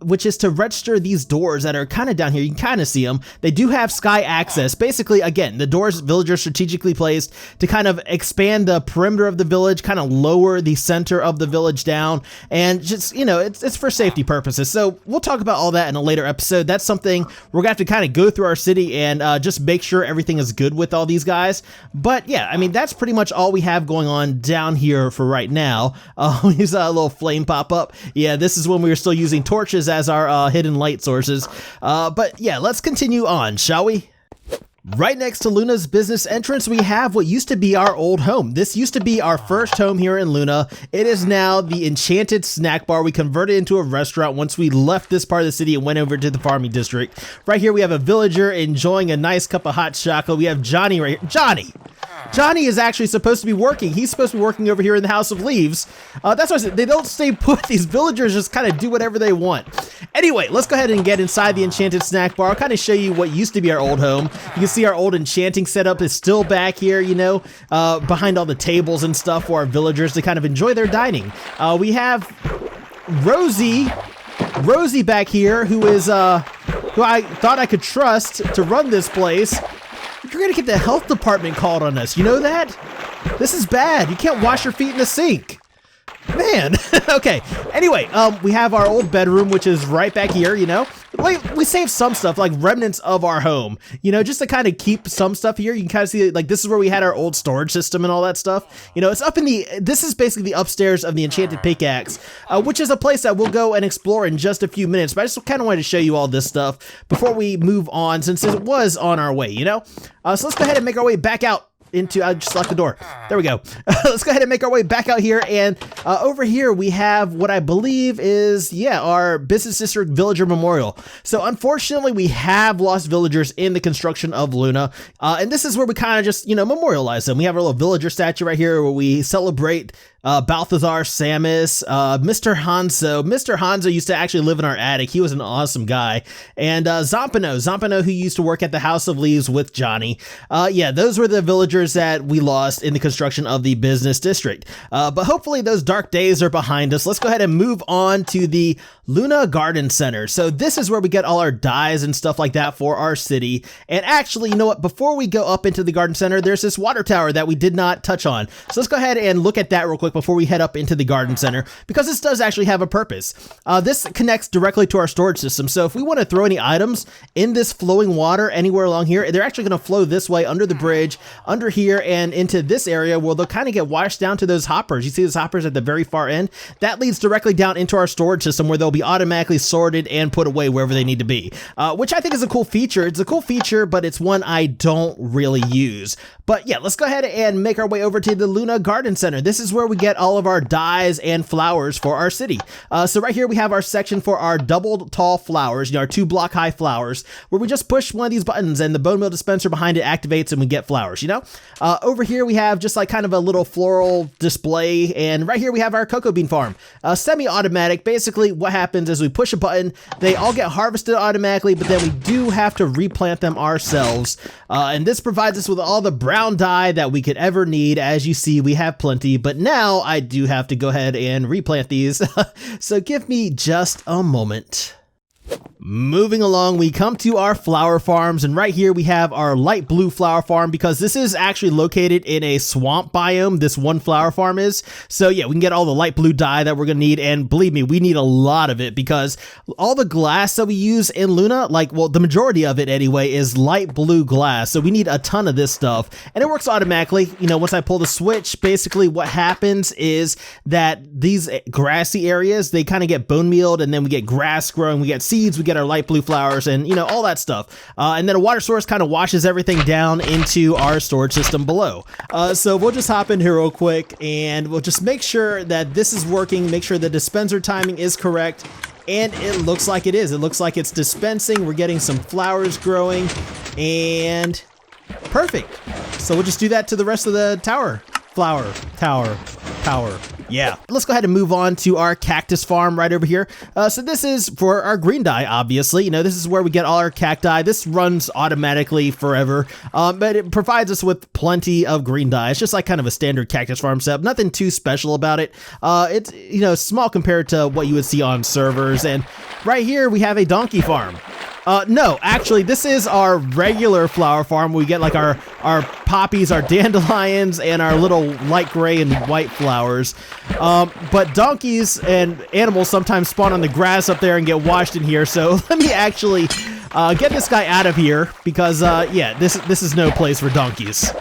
which is to register these doors that are kind of down here. You can kind of see them. They do have sky access. Basically, again, the doors villagers strategically placed to kind of expand the perimeter of the village, kind of lower the center of the village down, and just, you know, it's for safety purposes. So we'll talk about all that in a later episode. That's something we're gonna have to kind of go through our city and just make sure everything is good with all these guys. But yeah, I mean, that's pretty much all we have going on down here for right now. We saw a little flame pop up. Yeah, this is when we were still using torches as our hidden light sources. But yeah, let's continue on, shall we? Right next to Luna's business entrance, we have what used to be our old home. This used to be our first home here in Luna. It is now the Enchanted snack bar. We converted it into a restaurant once we left this part of the city and went over to the farming district. Right here, we have a villager enjoying a nice cup of hot chocolate. We have Johnny right here. Johnny is actually supposed to be working. He's supposed to be working over here in the House of Leaves. That's why I said they don't stay put. These villagers just kind of do whatever they want. Anyway, let's go ahead and get inside the Enchanted snack bar. I'll kind of show you what used to be our old home. You can see our old enchanting setup is still back here, you know, behind all the tables and stuff for our villagers to kind of enjoy their dining. We have Rosie back here, who is who I thought I could trust to run this place. You're gonna get the health department called on us. You know that? This is bad. You can't wash your feet in the sink. Man. Okay. Anyway, we have our old bedroom, which is right back here, you know. Like, we saved some stuff, like remnants of our home, you know, just to kind of keep some stuff here. You can kind of see, like, this is where we had our old storage system and all that stuff. You know, it's up in the, this is basically the upstairs of the Enchanted pickaxe, which is a place that we'll go and explore in just a few minutes. But I just kind of wanted to show you all this stuff before we move on, since it was on our way, you know. So let's go ahead and make our way back out into, I just locked the door. There we go. Let's go ahead and make our way back out here. And over here we have what I believe is, yeah, our business district villager memorial. So unfortunately we have lost villagers in the construction of Luna. And this is where we kind of just, you know, memorialize them. We have our little villager statue right here where we celebrate Balthazar Samus, Mr. Hanzo. Mr. Hanzo used to actually live in our attic. He was an awesome guy. And Zompino, who used to work at the House of Leaves with Johnny. Yeah, those were the villagers that we lost in the construction of the business district. But hopefully those dark days are behind us. Let's go ahead and move on to the Luna Garden Center. So this is where we get all our dyes and stuff like that for our city. And actually, you know what? Before we go up into the garden center, there's this water tower that we did not touch on. So let's go ahead and look at that real quick before we head up into the garden center, because this does actually have a purpose. This connects directly to our storage system. So if we want to throw any items in this flowing water anywhere along here, they're actually going to flow this way under the bridge, under here, and into this area where they'll kind of get washed down to those hoppers. You see those hoppers at the very far end? That leads directly down into our storage system where they'll be automatically sorted and put away wherever they need to be, which I think is a cool feature. It's a cool feature, but it's one I don't really use. But yeah, let's go ahead and make our way over to the Luna Garden Center. This is where we get all of our dyes and flowers for our city. So right here we have our section for our double tall flowers, you know, our 2-block high flowers, where we just push one of these buttons and the bone meal dispenser behind it activates and we get flowers, you know. Over here we have just like kind of a little floral display, and right here we have our cocoa bean farm. Semi-automatic. Basically what happens is we push a button, they all get harvested automatically, but then we do have to replant them ourselves. And this provides us with all the brown dye that we could ever need. As you see, we have plenty, but now I do have to go ahead and replant these. So give me just a moment. Moving along, we come to our flower farms, and right here we have our light blue flower farm because this is actually located in a swamp biome, this one flower farm is. So yeah, we can get all the light blue dye that we're gonna need, and believe me, we need a lot of it because all the glass that we use in Luna, like, well, the majority of it anyway, is light blue glass. So we need a ton of this stuff, and it works automatically. You know, once I pull the switch, basically what happens is that these grassy areas, they kind of get bone mealed, and then we get grass growing, we get seeds, we get our light blue flowers, and you know, all that stuff, and then a water source kind of washes everything down into our storage system below. So we'll just hop in here real quick and we'll just make sure that this is working, make sure the dispenser timing is correct, and it looks like it is. It looks like it's dispensing. We're getting some flowers growing, and perfect. So we'll just do that to the rest of the tower. Flower, tower. Yeah, let's go ahead and move on to our cactus farm right over here. So this is for our green dye, obviously. You know, this is where we get all our cacti. This runs automatically forever, but it provides us with plenty of green dye. It's just like kind of a standard cactus farm setup. Nothing too special about it. It's, you know, small compared to what you would see on servers. And right here we have a donkey farm. No, actually, this is our regular flower farm. We get like our poppies, our dandelions, and our little light gray and white flowers. But donkeys and animals sometimes spawn on the grass up there and get washed in here. So let me actually get this guy out of here because, yeah, this is no place for donkeys.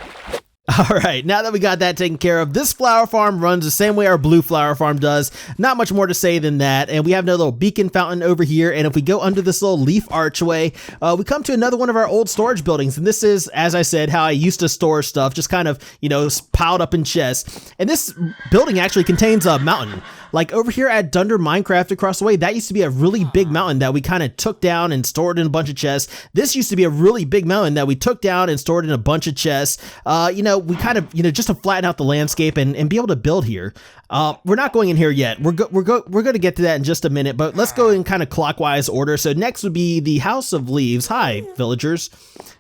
All right, now that we got that taken care of, this flower farm runs the same way our blue flower farm does. Not much more to say than that. And we have another little beacon fountain over here. And if we go under this little leaf archway, we come to another one of our old storage buildings. And this is, as I said, how I used to store stuff, just kind of, you know, piled up in chests. And this building actually contains a mountain. Like over here at Dunder Minecraft across the way, that used to be a really big mountain that we kind of took down and stored in a bunch of chests. This used to be a really big mountain that we took down and stored in a bunch of chests. You know, we kind of, you know, just to flatten out the landscape and be able to build here. We're not going in here yet. We're going to get to that in just a minute, but let's go in kind of clockwise order. So next would be the House of Leaves. Hi, villagers.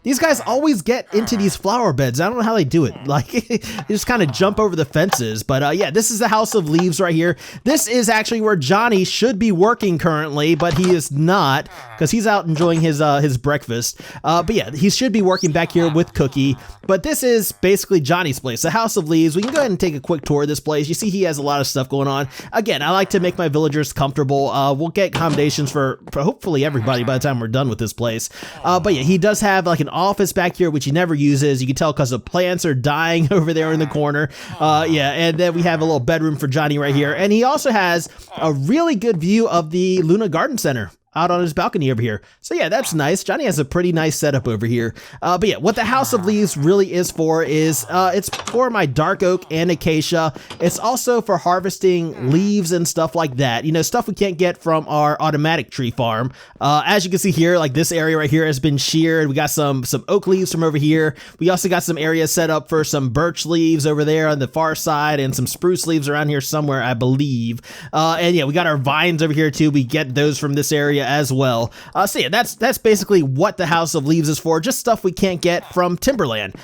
These guys always get into these flower beds. I don't know how they do it. Like, they just kind of jump over the fences. But yeah, this is the House of Leaves right here. This is actually where Johnny should be working currently, but he is not because he's out enjoying his breakfast. But yeah, he should be working back here with Cookie. But this is basically Johnny's place, the House of Leaves. We can go ahead and take a quick tour of this place. You see he has a lot of stuff going on. Again, I like to make my villagers comfortable. We'll get accommodations for hopefully everybody by the time we're done with this place. But yeah, he does have like an office back here, which he never uses. You can tell because the plants are dying over there in the corner. Yeah, and then we have a little bedroom for Johnny right here. And he also has a really good view of the Luna Garden Center out on his balcony over here. So yeah, that's nice. Johnny has a pretty nice setup over here. But yeah, what the House of Leaves really is for is it's for my dark oak and acacia. It's also for harvesting leaves and stuff like that. You know, stuff we can't get from our automatic tree farm. As you can see here, like this area right here has been sheared. We got some oak leaves from over here. We also got some areas set up for some birch leaves over there on the far side and some spruce leaves around here somewhere, I believe. And yeah, we got our vines over here too. We get those from this area as well. So yeah, that's basically what the House of Leaves is for, just stuff we can't get from Timberland,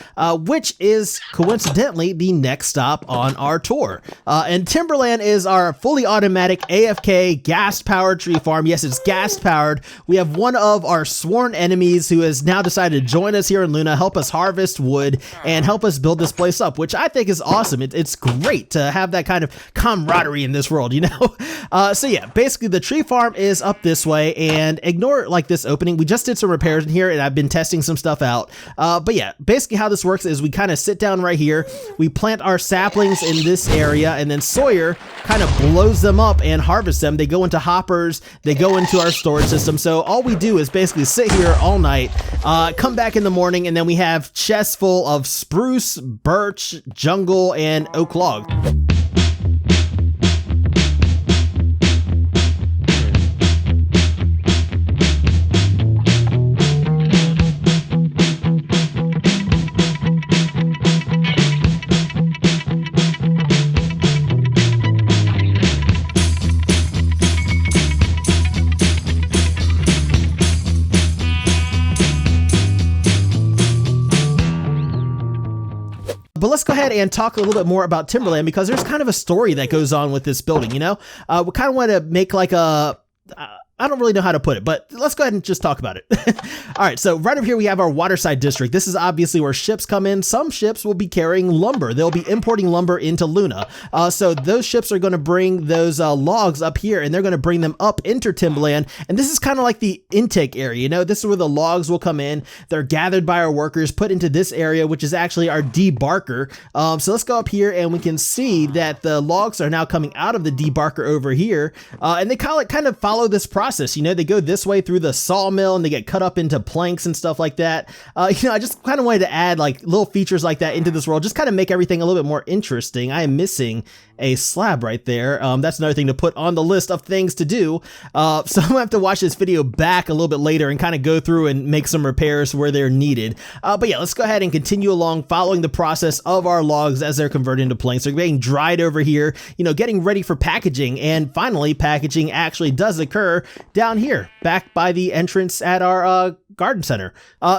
which is coincidentally the next stop on our tour. And Timberland is our fully automatic AFK gas-powered tree farm. Yes, it's gas-powered. We have one of our sworn enemies who has now decided to join us here in Luna, help us harvest wood, and help us build this place up, which I think is awesome. It's great to have that kind of camaraderie in this world, you know? So yeah, basically the tree farm is up this way. And ignore like this opening. We just did some repairs in here and I've been testing some stuff out. But yeah, basically how this works is we kind of sit down right here. We plant our saplings in this area and then Sawyer kind of blows them up and harvests them. They go into hoppers. They go into our storage system. So all we do is basically sit here all night, come back in the morning, and then we have chests full of spruce, birch, jungle, and oak log. But let's go ahead and talk a little bit more about Timberland because there's kind of a story that goes on with this building, you know? We kind of want to make like a I don't really know how to put it, but let's go ahead and just talk about it. All right, so right over here we have our Waterside district. This is obviously where ships come in. Some ships will be carrying lumber. They'll be importing lumber into Luna. So those ships are going to bring those logs up here, and they're going to bring them up into Timberland. And this is kind of like the intake area. You know, this is where the logs will come in. They're gathered by our workers, put into this area, which is actually our debarker. So let's go up here, and we can see that the logs are now coming out of the debarker over here, and they kind of follow this process. You know, they go this way through the sawmill and they get cut up into planks and stuff like that. You know, I just kind of wanted to add like little features like that into this world, just kind of make everything a little bit more interesting. I am missing a slab right there. That's another thing to put on the list of things to do. So I'm gonna have to watch this video back a little bit later and kind of go through and make some repairs where they're needed. But yeah, let's go ahead and continue along following the process of our logs as they're converted into planks. They're getting dried over here, you know, getting ready for packaging. And finally, packaging actually does occur down here, back by the entrance at our garden center.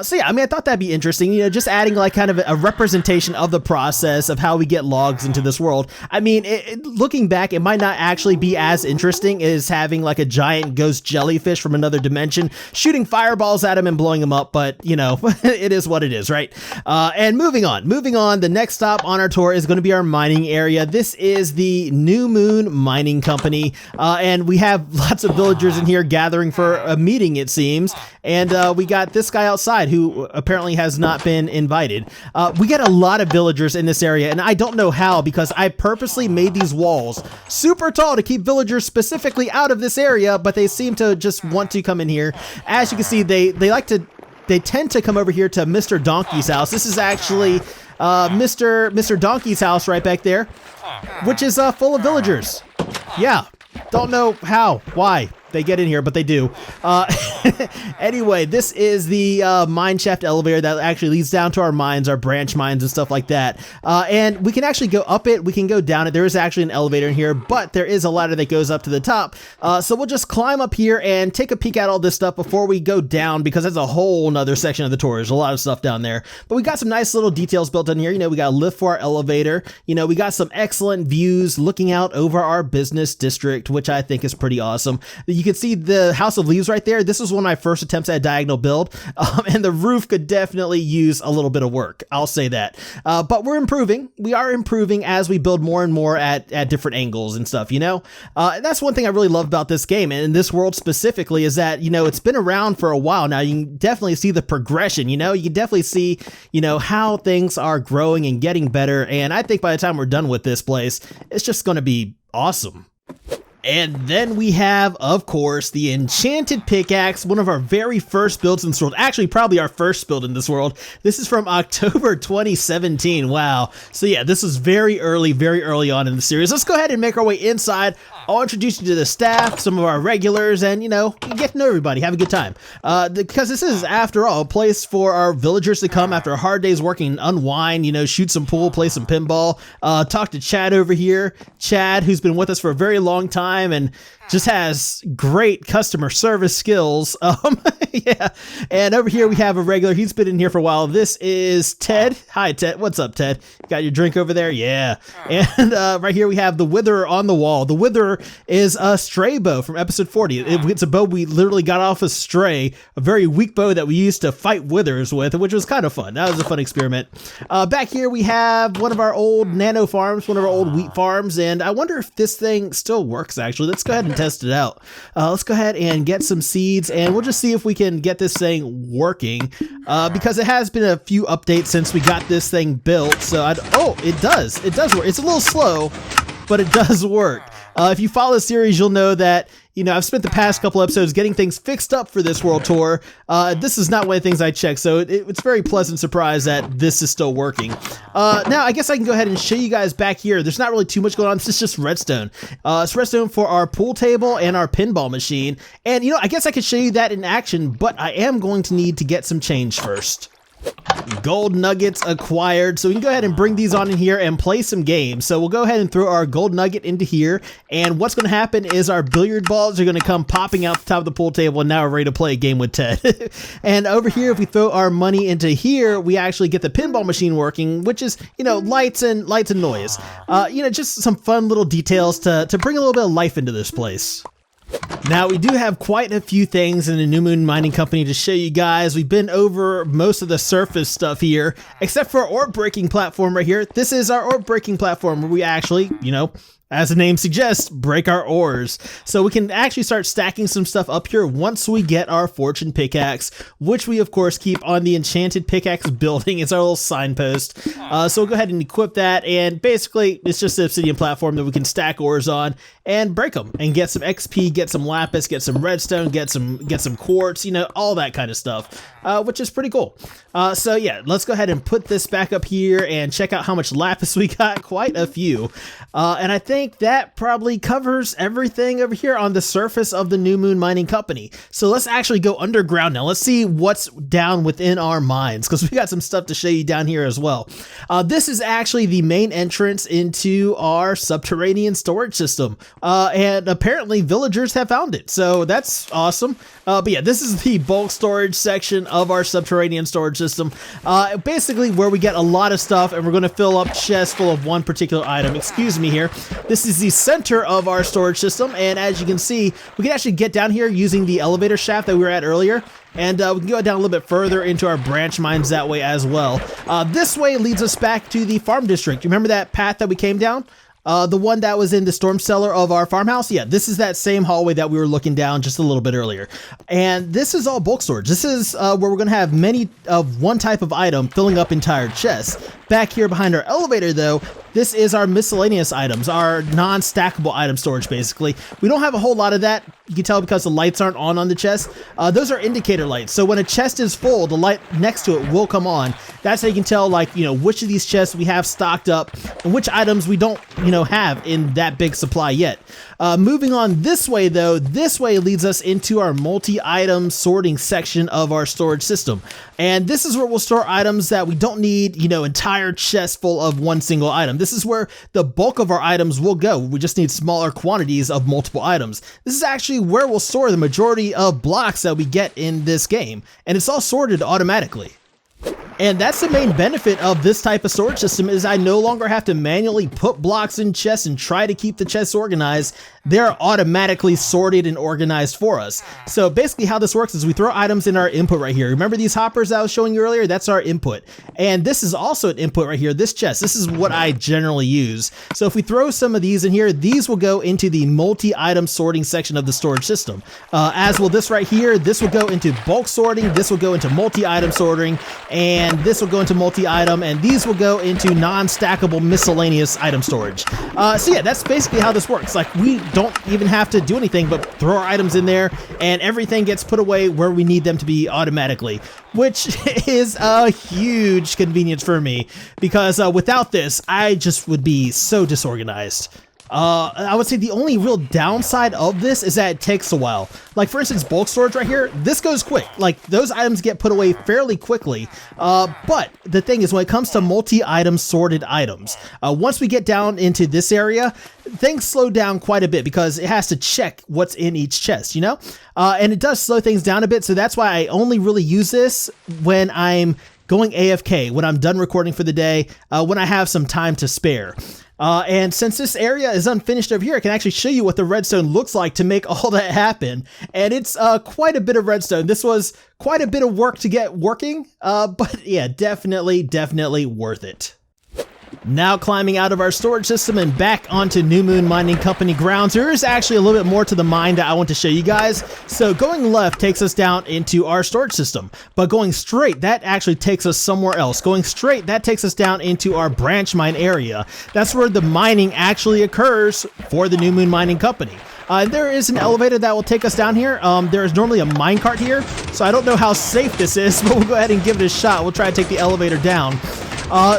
So yeah, I mean, I thought that'd be interesting, you know, just adding like kind of a representation of the process of how we get logs into this world. I mean, looking back, it might not actually be as interesting as having like a giant ghost jellyfish from another dimension shooting fireballs at him and blowing him up, but you know, it is what it is, right? And moving on, the next stop on our tour is going to be our mining area. This is the New Moon Mining Company, and we have lots of villagers in here gathering for a meeting, it seems, and we got this guy outside who apparently has not been invited. We get a lot of villagers in this area, and I don't know how, because I purposely made these walls super tall to keep villagers specifically out of this area, but they seem to just want to come in here. As you can see, they tend to come over here to Mr. Donkey's house. This is actually Mr. Donkey's house right back there, which is full of villagers. Yeah, don't know how, why they get in here, but they do. Anyway, this is the mine shaft elevator that actually leads down to our mines, our branch mines and stuff like that. And we can actually go up it, we can go down it. There is actually an elevator in here, but there is a ladder that goes up to the top. So we'll just climb up here and take a peek at all this stuff before we go down, because that's a whole nother section of the tour. There's a lot of stuff down there, but we got some nice little details built in here. You know, we got a lift for our elevator. You know, we got some excellent views looking out over our business district, which I think is pretty awesome. You can see the House of Leaves right there. This was one of my first attempts at a diagonal build, and the roof could definitely use a little bit of work. I'll say that. But we're improving. We are improving as we build more and more at different angles and stuff, you know? That's one thing I really love about this game, and in this world specifically, is that, you know, it's been around for a while now. You can definitely see the progression, you know? You can definitely see, you know, how things are growing and getting better, and I think by the time we're done with this place, it's just going to be awesome. And then we have, of course, the Enchanted pickaxe, one of our very first builds in this world. Actually, probably our first build in this world. This is from October 2017. Wow. So yeah, this was very early on in the series. Let's go ahead and make our way inside. I'll introduce you to the staff, some of our regulars, and, you know, get to know everybody, have a good time. Because this is, after all, a place for our villagers to come after a hard day's working, unwind, you know, shoot some pool, play some pinball, talk to Chad over here. Chad, who's been with us for a very long time and just has great customer service skills. Yeah. And over here we have a regular. He's been in here for a while. This is Ted. Hi, Ted. What's up, Ted? Got your drink over there? Yeah. And right here we have the Wither on the wall. The Wither is a stray bow from episode 40. It's a bow we literally got off a stray, a very weak bow that we used to fight withers with, which was kind of fun. That was a fun experiment. Back here we have one of our old nano farms, one of our old wheat farms, and I wonder if this thing still works, actually. Let's go ahead and test it out. Let's go ahead and get some seeds, and we'll just see if we can get this thing working, because it has been a few updates since we got this thing built. So oh, it does work. It's a little slow, but it does work. If you follow the series, you'll know that, you know, I've spent the past couple episodes getting things fixed up for this world tour. This is not one of the things I checked, so it's very pleasant surprise that this is still working. Now, I guess I can go ahead and show you guys back here. There's not really too much going on. This is just redstone. It's redstone for our pool table and our pinball machine. And, you know, I guess I could show you that in action, but I am going to need to get some change first. Gold nuggets acquired, so we can go ahead and bring these on in here and play some games. So we'll go ahead and throw our gold nugget into here, and what's going to happen is our billiard balls are going to come popping out the top of the pool table, and now we're ready to play a game with Ted. And over here, if we throw our money into here, we actually get the pinball machine working, which is, you know, lights and noise. You know, just some fun little details to bring a little bit of life into this place. Now, we do have quite a few things in the New Moon Mining Company to show you guys. We've been over most of the surface stuff here, except for our ore breaking platform right here. This is our ore breaking platform where we actually, as the name suggests, break our ores. So we can actually start stacking some stuff up here once we get our fortune pickaxe, which we of course keep on the enchanted pickaxe building. It's our little signpost. So we'll go ahead and equip that, and basically it's just an obsidian platform that we can stack ores on and break them and get some XP, get some lapis, get some redstone, get some quartz, all that kind of stuff, which is pretty cool. So yeah, let's go ahead and put this back up here and check out how much lapis we got. Quite a few. And I think that probably covers everything over here on the surface of the New Moon Mining Company. So let's actually go underground now. Let's see what's down within our mines, because we got some stuff to show you down here as well. This is actually the main entrance into our subterranean storage system. And apparently villagers have found it. So that's awesome. But yeah, this is the bulk storage section of our subterranean storage system. Basically where we get a lot of stuff, and we're going to fill up chests full of one particular item. Excuse me here. This is the center of our storage system, and as you can see, we can actually get down here using the elevator shaft that we were at earlier, and we can go down a little bit further into our branch mines that way as well. This way leads us back to the farm district. You remember that path that we came down? The one that was in the storm cellar of our farmhouse? Yeah, this is that same hallway that we were looking down just a little bit earlier. And this is all bulk storage. This is where we're going to have many of one type of item filling up entire chests. Back here behind our elevator though, this is our miscellaneous items, our non-stackable item storage basically. We don't have a whole lot of that. You can tell because the lights aren't on the chest. Those are indicator lights. So when a chest is full, the light next to it will come on. That's how you can tell, like, which of these chests we have stocked up and which items we don't, have in that big supply yet. Moving on this way though, this way leads us into our multi-item sorting section of our storage system. And this is where we'll store items that we don't need, entire chests full of one single item. This is where the bulk of our items will go. We just need smaller quantities of multiple items. This is actually where we'll store the majority of blocks that we get in this game. And it's all sorted automatically. And that's the main benefit of this type of storage system, is I no longer have to manually put blocks in chests and try to keep the chests organized. They're automatically sorted and organized for us. So basically how this works is we throw items in our input right here. Remember these hoppers I was showing you earlier? That's our input. And this is also an input right here, this chest. This is what I generally use. So if we throw some of these in here, these will go into the multi-item sorting section of the storage system. As will this right here. This will go into bulk sorting, this will go into multi-item sorting, and this will go into multi-item, and these will go into non-stackable miscellaneous item storage. So yeah, that's basically how this works. Like, we don't even have to do anything but throw our items in there, and everything gets put away where we need them to be automatically, which is a huge convenience for me, because without this, I just would be so disorganized. I would say the only real downside of this is that it takes a while. Like, for instance, bulk storage right here, this goes quick. Like, those items get put away fairly quickly. But the thing is, when it comes to multi-item sorted items, once we get down into this area, things slow down quite a bit because it has to check what's in each chest, and it does slow things down a bit. So that's why I only really use this when I'm going AFK, when I'm done recording for the day, when I have some time to spare. And since this area is unfinished over here, I can actually show you what the redstone looks like to make all that happen. And it's quite a bit of redstone. This was quite a bit of work to get working, but yeah, definitely worth it. Now climbing out of our storage system and back onto New Moon Mining Company grounds, there is actually a little bit more to the mine that I want to show you guys. So going left takes us down into our storage system, but going straight, that actually takes us somewhere else. Going straight, that takes us down into our branch mine area. That's where the mining actually occurs for the New Moon Mining Company. There is an elevator that will take us down here. There is normally a minecart here, so I don't know how safe this is, but we'll go ahead and give it a shot. We'll try to take the elevator down.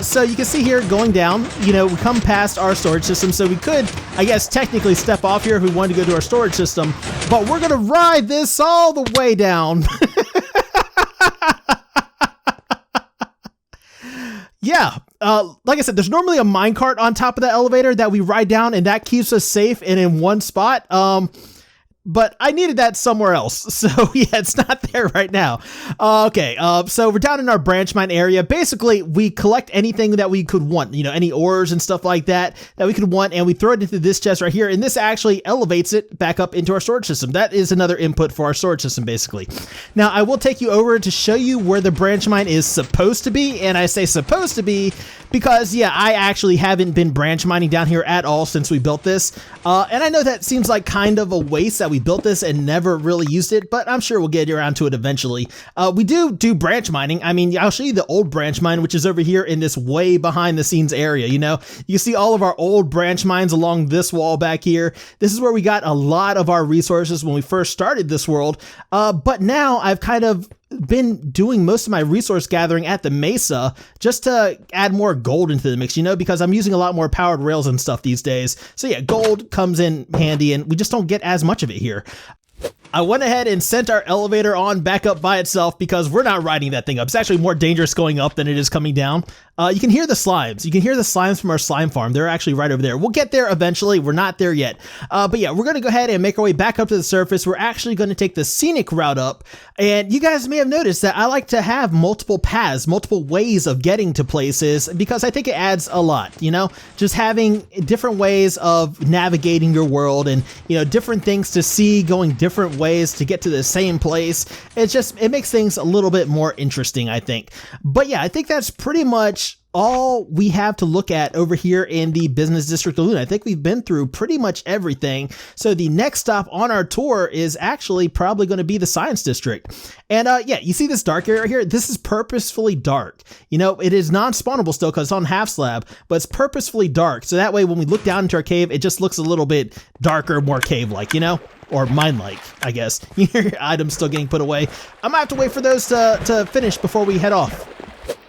So you can see here going down, we come past our storage system, so we could, I guess, technically step off here if we wanted to go to our storage system, but we're gonna ride this all the way down. Yeah, like I said, there's normally a minecart on top of the elevator that we ride down, and that keeps us safe and in one spot. but I needed that somewhere else. So yeah, it's not there right now. Okay, so we're down in our branch mine area. Basically, we collect anything that we could want, you know, any ores and stuff like that we could want, and we throw it into this chest right here, and this actually elevates it back up into our storage system. That is another input for our storage system, basically. Now, I will take you over to show you where the branch mine is supposed to be, and I say supposed to be because, yeah, I actually haven't been branch mining down here at all since we built this, and I know that seems like kind of a waste that we built this and never really used it, but I'm sure we'll get around to it eventually. We do branch mining. I mean, I'll show you the old branch mine, which is over here in this way behind the scenes area. You know, you see all of our old branch mines along this wall back here. This is where we got a lot of our resources when we first started this world, but now I've kind of been doing most of my resource gathering at the mesa just to add more gold into the mix, you know, because I'm using a lot more powered rails and stuff these days. So yeah, gold comes in handy and we just don't get as much of it here. I went ahead and sent our elevator on back up by itself because we're not riding that thing up. It's actually more dangerous going up than it is coming down. You can hear the slimes. You can hear the slimes from our slime farm. They're actually right over there. We'll get there eventually. We're not there yet. But yeah, we're going to go ahead and make our way back up to the surface. We're actually going to take the scenic route up. And you guys may have noticed that I like to have multiple paths, multiple ways of getting to places because I think it adds a lot, you know, just having different ways of navigating your world and, you know, different things to see, going different ways to get to the same place. It makes things a little bit more interesting, I think. But yeah, I think that's pretty much all we have to look at over here in the business district of Luna. I think we've been through pretty much everything. So the next stop on our tour is actually probably going to be the science district. And yeah, you see this dark area right here? This is purposefully dark. You know, it is non-spawnable still because it's on half slab, but it's purposefully dark. So that way when we look down into our cave, it just looks a little bit darker, more cave-like, you know? Or mine-like, I guess. Your items still getting put away. I'm gonna have to wait for those to finish before we head off.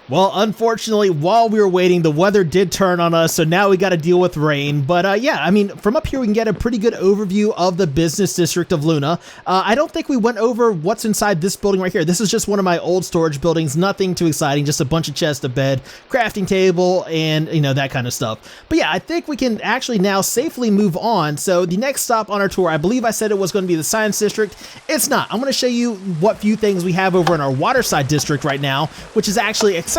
Well, unfortunately, while we were waiting, the weather did turn on us, so now we got to deal with rain. But yeah, I mean, from up here, we can get a pretty good overview of the business district of Luna. I don't think we went over what's inside this building right here. This is just one of my old storage buildings. Nothing too exciting, just a bunch of chests, a bed, crafting table, and, you know, that kind of stuff. But yeah, I think we can actually now safely move on. So the next stop on our tour, I believe I said it was going to be the science district. It's not. I'm going to show you what few things we have over in our Waterside district right now, which is actually accessible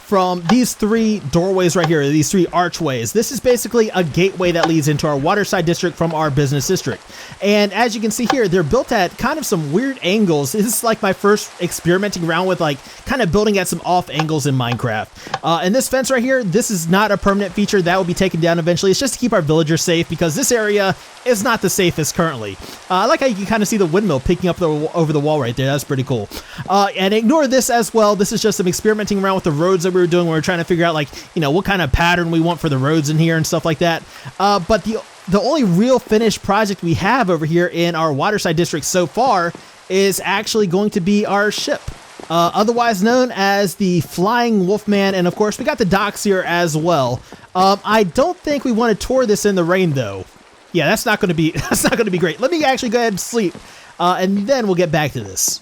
from these three doorways right here, these three archways. This is basically a gateway that leads into our Waterside district from our business district. And as you can see here, they're built at kind of some weird angles. This is like my first experimenting around with like kind of building at some off angles in Minecraft. And this fence right here, this is not a permanent feature. That will be taken down eventually. It's just to keep our villagers safe because this area is not the safest currently. I like how you can kind of see the windmill picking up over the wall right there. That's pretty cool. And ignore this as well. This is just some experimenting around with the roads that we were doing. We were trying to figure out, like, you know, what kind of pattern we want for the roads in here and stuff like that. But the only real finished project we have over here in our Waterside district so far is actually going to be our ship. Otherwise known as the Flying Wolfman, and of course we got the docks here as well. I don't think we want to tour this in the rain though. Yeah, that's not going to be great. Let me actually go ahead and sleep, and then we'll get back to this.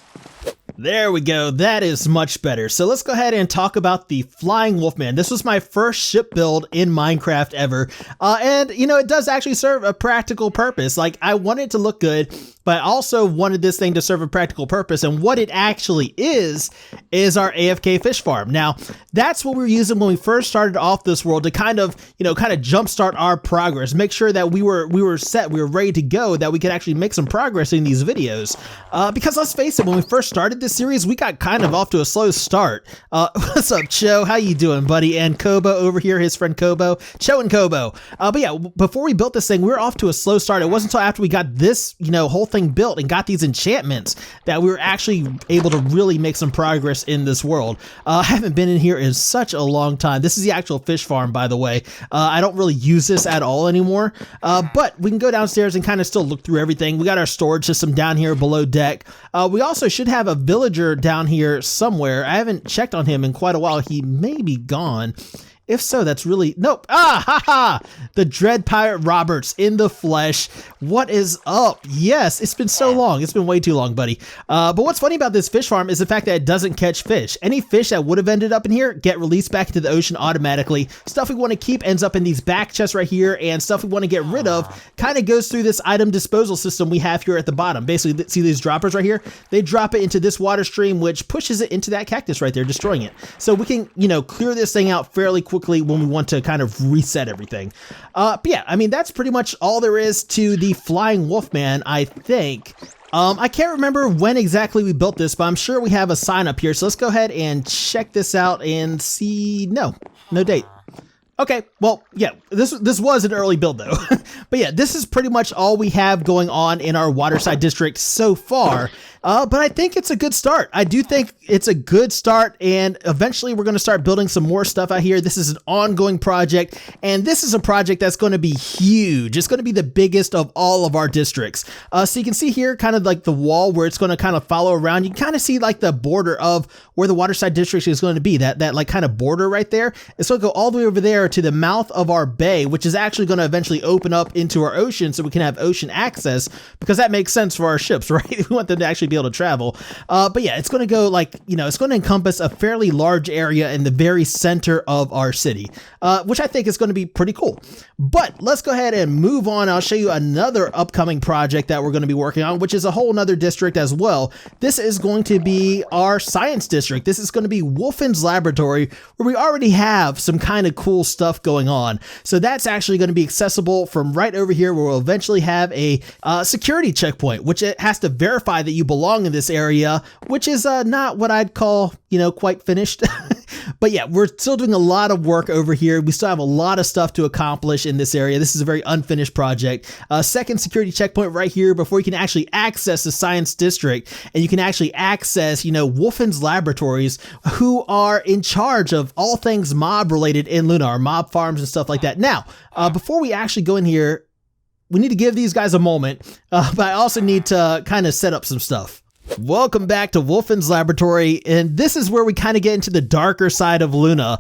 There we go. That is much better. So let's go ahead and talk about the Flying Wolfman. This was my first ship build in Minecraft ever. And, you know, it does actually serve a practical purpose. Like, I want it to look good, but I also wanted this thing to serve a practical purpose. And what it actually is our AFK fish farm. Now, that's what we were using when we first started off this world to kind of jumpstart our progress, make sure that we were set, we were ready to go, that we could actually make some progress in these videos. Because let's face it, when we first started this series, we got kind of off to a slow start. What's up, Cho? How you doing, buddy? And Kobo over here, his friend Kobo. Cho and Kobo. But yeah, before we built this thing, we were off to a slow start. It wasn't until after we got this, whole thing built and got these enchantments that we were actually able to really make some progress in this world. I haven't been in here in such a long time. This is the actual fish farm, by the way. I don't really use this at all anymore, but we can go downstairs and kind of still look through everything. We got our storage system down here below deck. We also should have a villager down here somewhere. I haven't checked on him in quite a while. He may be gone. If so, that's really, nope. Ah, haha, the Dread Pirate Roberts in the flesh. What is up? Yes, it's been so long. It's been way too long, buddy. But what's funny about this fish farm is the fact that it doesn't catch fish. Any fish that would have ended up in here get released back into the ocean automatically. Stuff we want to keep ends up in these back chests right here, and stuff we want to get rid of kind of goes through this item disposal system we have here at the bottom. Basically, see these droppers right here? They drop it into this water stream, which pushes it into that cactus right there, destroying it. So we can, you know, clear this thing out fairly quickly when we want to kind of reset everything. But yeah, I mean, that's pretty much all there is to the Flying Wolfman, I think. I can't remember when exactly we built this, but I'm sure we have a sign up here. So let's go ahead and check this out and see. No date. Okay, well, yeah, this was an early build though. But yeah, this is pretty much all we have going on in our Waterside district so far. But I think it's a good start. I do think it's a good start, and eventually we're going to start building some more stuff out here. This is an ongoing project, and this is a project that's going to be huge. It's going to be the biggest of all of our districts. So you can see here kind of like the wall where it's going to kind of follow around. You can kind of see like the border of where the Waterside district is going to be, that like kind of border right there. It's going to go all the way over there to the mouth of our bay, which is actually going to eventually open up into our ocean so we can have ocean access, because that makes sense for our ships, right? We want them to actually be able to travel. But yeah, it's going to go like, you know, it's going to encompass a fairly large area in the very center of our city, which I think is going to be pretty cool. But let's go ahead and move on. I'll show you another upcoming project that we're going to be working on, which is a whole nother district as well. This is going to be our science district. This is going to be Wolfin's Laboratory, where we already have some kind of cool stuff going on. So that's actually going to be accessible from right over here, where we'll eventually have a security checkpoint, which it has to verify that you belong in this area, which is not what I'd call, you know, quite finished. But yeah, we're still doing a lot of work over here. We still have a lot of stuff to accomplish in this area. This is a very unfinished project. Second security checkpoint right here before you can actually access the science district, and you can actually access, you know, Wolfin's Laboratories, who are in charge of all things mob related in Luna, our mob farms and stuff like that. Now, before we actually go in here, we need to give these guys a moment, but I also need to kind of set up some stuff. Welcome back to Wolfin's Laboratory, and this is where we kind of get into the darker side of Luna,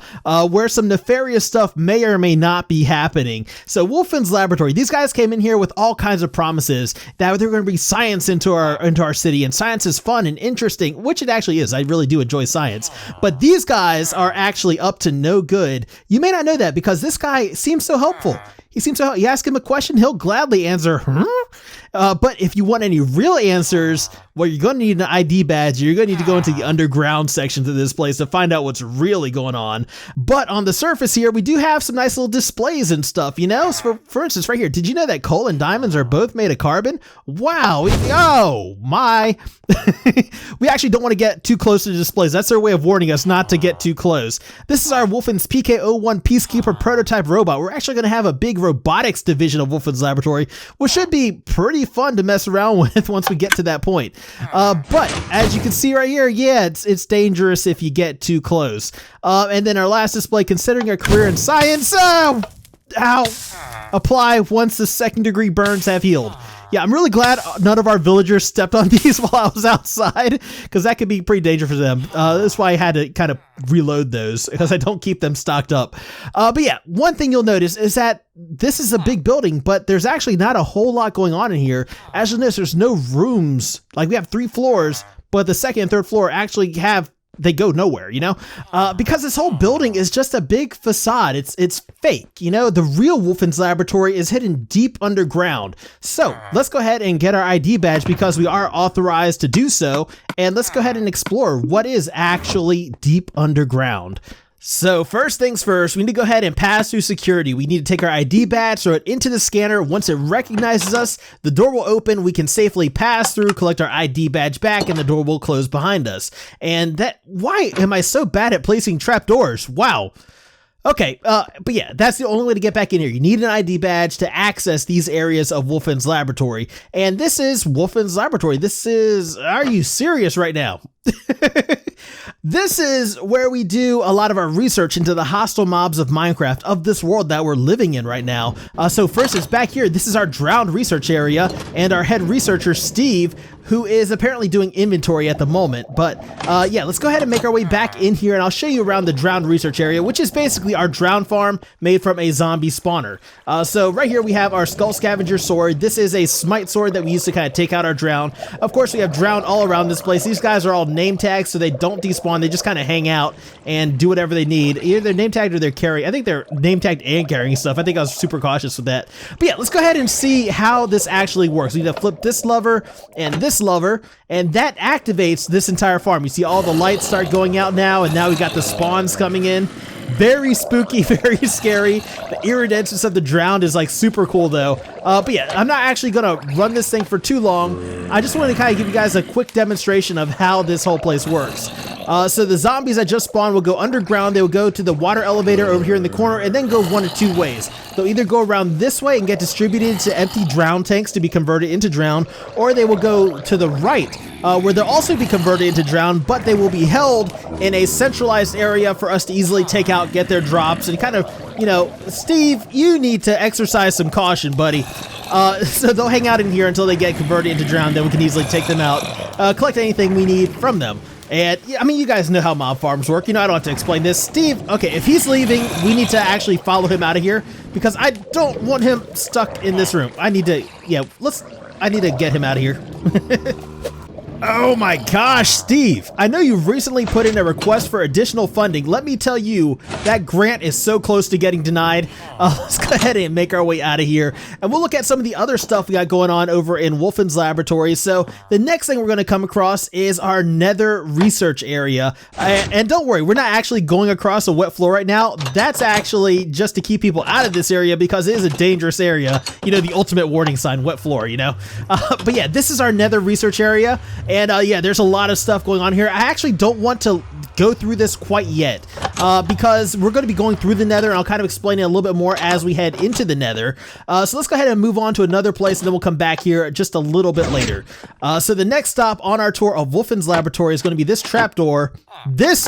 where some nefarious stuff may or may not be happening. So Wolfin's Laboratory, these guys came in here with all kinds of promises that they're going to bring science into our city, and science is fun and interesting, which it actually is. I really do enjoy science, but these guys are actually up to no good. You may not know that because this guy seems so helpful. You ask him a question, he'll gladly answer, but if you want any real answers, well, you're going to need an ID badge. You're going to need to go into the underground sections of this place to find out what's really going on. But on the surface here, we do have some nice little displays and stuff, you know? So for instance, right here, did you know that coal and diamonds are both made of carbon? Wow. Oh, my. We actually don't want to get too close to the displays. That's their way of warning us not to get too close. This is our Wolfin's PK01 Peacekeeper prototype robot. We're actually going to have a big robotics division of Wolfin's Laboratory, which should be pretty fun to mess around with once we get to that point. But as you can see right here, yeah, it's dangerous if you get too close. And then our last display, considering our career in science, apply once the second degree burns have healed. Yeah, I'm really glad none of our villagers stepped on these while I was outside, because that could be pretty dangerous for them. That's why I had to kind of reload those, because I don't keep them stocked up. But yeah, one thing you'll notice is that this is a big building, but there's actually not a whole lot going on in here. As you'll notice, there's no rooms. Like, we have 3 floors, but the second and third floor actually they go nowhere, you know, because this whole building is just a big facade. It's fake, you know. The real Wolfin's Laboratory is hidden deep underground. So let's go ahead and get our ID badge, because we are authorized to do so. And let's go ahead and explore what is actually deep underground. So first things first, we need to go ahead and pass through security. We need to take our ID badge, throw it into the scanner. Once it recognizes us, the door will open. We can safely pass through, collect our ID badge back, and the door will close behind us. And why am I so bad at placing trapdoors? Wow. Okay, but yeah, that's the only way to get back in here. You need an ID badge to access these areas of Wolfin's Laboratory. And this is Wolfin's Laboratory. Are you serious right now? This is where we do a lot of our research into the hostile mobs of Minecraft, of this world that we're living in right now. So first, it's back here. This is our drowned research area, and our head researcher, Steve, who is apparently doing inventory at the moment. But yeah, let's go ahead and make our way back in here, and I'll show you around the drowned research area, which is basically our drowned farm made from a zombie spawner. So right here we have our skull scavenger sword. This is a smite sword that we use to kind of take out our drown. Of course, we have drown all around this place. These guys are all name tags, so they don't despawn. They just kind of hang out and do whatever they need. Either they're name tagged or they're carrying. I think they're name tagged and carrying stuff. I think I was super cautious with that. But yeah, let's go ahead and see how this actually works. We need to flip this lever and this lever, and that activates this entire farm. You see all the lights start going out now, and now we got the spawns coming in. Very spooky, very scary. The iridescence of the drowned is like super cool though. But yeah, I'm not actually gonna run this thing for too long. I just wanted to kind of give you guys a quick demonstration of how this whole place works. So the zombies that just spawned will go underground. They will go to the water elevator over here in the corner and then go one of two ways. They'll either go around this way and get distributed to empty drown tanks to be converted into drown, or they will go to the right, where they'll also be converted into drown, but they will be held in a centralized area for us to easily take out, get their drops, and kind of, you know, Steve, you need to exercise some caution, buddy. So they'll hang out in here until they get converted into drown, then we can easily take them out, collect anything we need from them. And, I mean, you guys know how mob farms work. You know, I don't have to explain this. Steve, okay, if he's leaving, we need to actually follow him out of here because I don't want him stuck in this room. I need to, yeah, I need to get him out of here. Oh my gosh, Steve, I know you've recently put in a request for additional funding. Let me tell you, that grant is so close to getting denied. Let's go ahead and make our way out of here. And we'll look at some of the other stuff we got going on over in Wolfen's laboratory. So the next thing we're going to come across is our Nether research area. And don't worry, we're not actually going across a wet floor right now. That's actually just to keep people out of this area because it is a dangerous area. You know, the ultimate warning sign, wet floor, you know. But yeah, this is our Nether research area. And yeah, there's a lot of stuff going on here. I actually don't want to go through this quite yet because we're going to be going through the Nether, and I'll kind of explain it a little bit more as we head into the Nether. So let's go ahead and move on to another place, and then we'll come back here just a little bit later. So the next stop on our tour of Wolfen's laboratory is going to be this trapdoor. This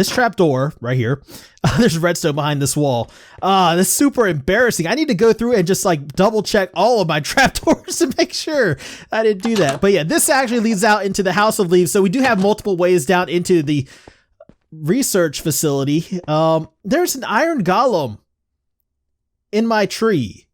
trapdoor right here. There's redstone behind this wall. That's super embarrassing. I need to go through and just like double check all of my trapdoors to make sure I didn't do that. But yeah, this actually leads out into the House of Leaves. So we do have multiple ways down into the research facility. There's an iron golem in my tree.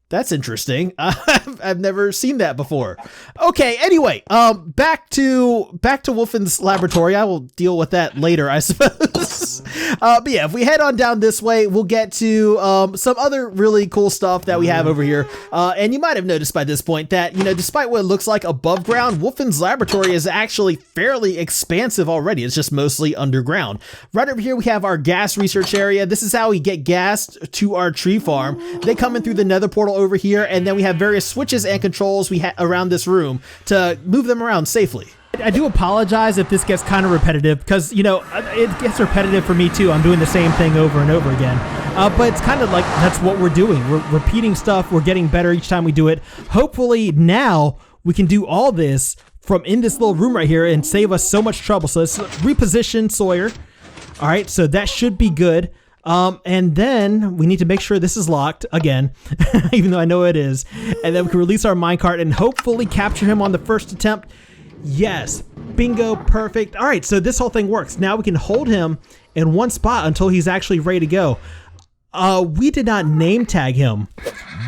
That's interesting. I've never seen that before. Okay, anyway, back to Wolfen's laboratory. I will deal with that later, I suppose. But yeah, if we head on down this way, we'll get to some other really cool stuff that we have over here. And you might have noticed by this point that, you know, despite what it looks like above ground, Wolfen's laboratory is actually fairly expansive already. It's just mostly underground. Right over here, we have our gas research area. This is how we get gas to our tree farm. They come in through the Nether portal over here, and then we have various switches and controls around this room to move them around safely. I do apologize if this gets kind of repetitive because, you know, it gets repetitive for me too. I'm doing the same thing over and over again. But it's kind of like that's what we're doing. We're repeating stuff. We're getting better each time we do it. Hopefully now we can do all this from in this little room right here and save us so much trouble. So let's reposition Sawyer. All right, so that should be good. And then we need to make sure this is locked again, even though I know it is. And then we can release our minecart and hopefully capture him on the first attempt. Yes, bingo, perfect. All right, so this whole thing works. Now we can hold him in one spot until he's actually ready to go. We did not name tag him.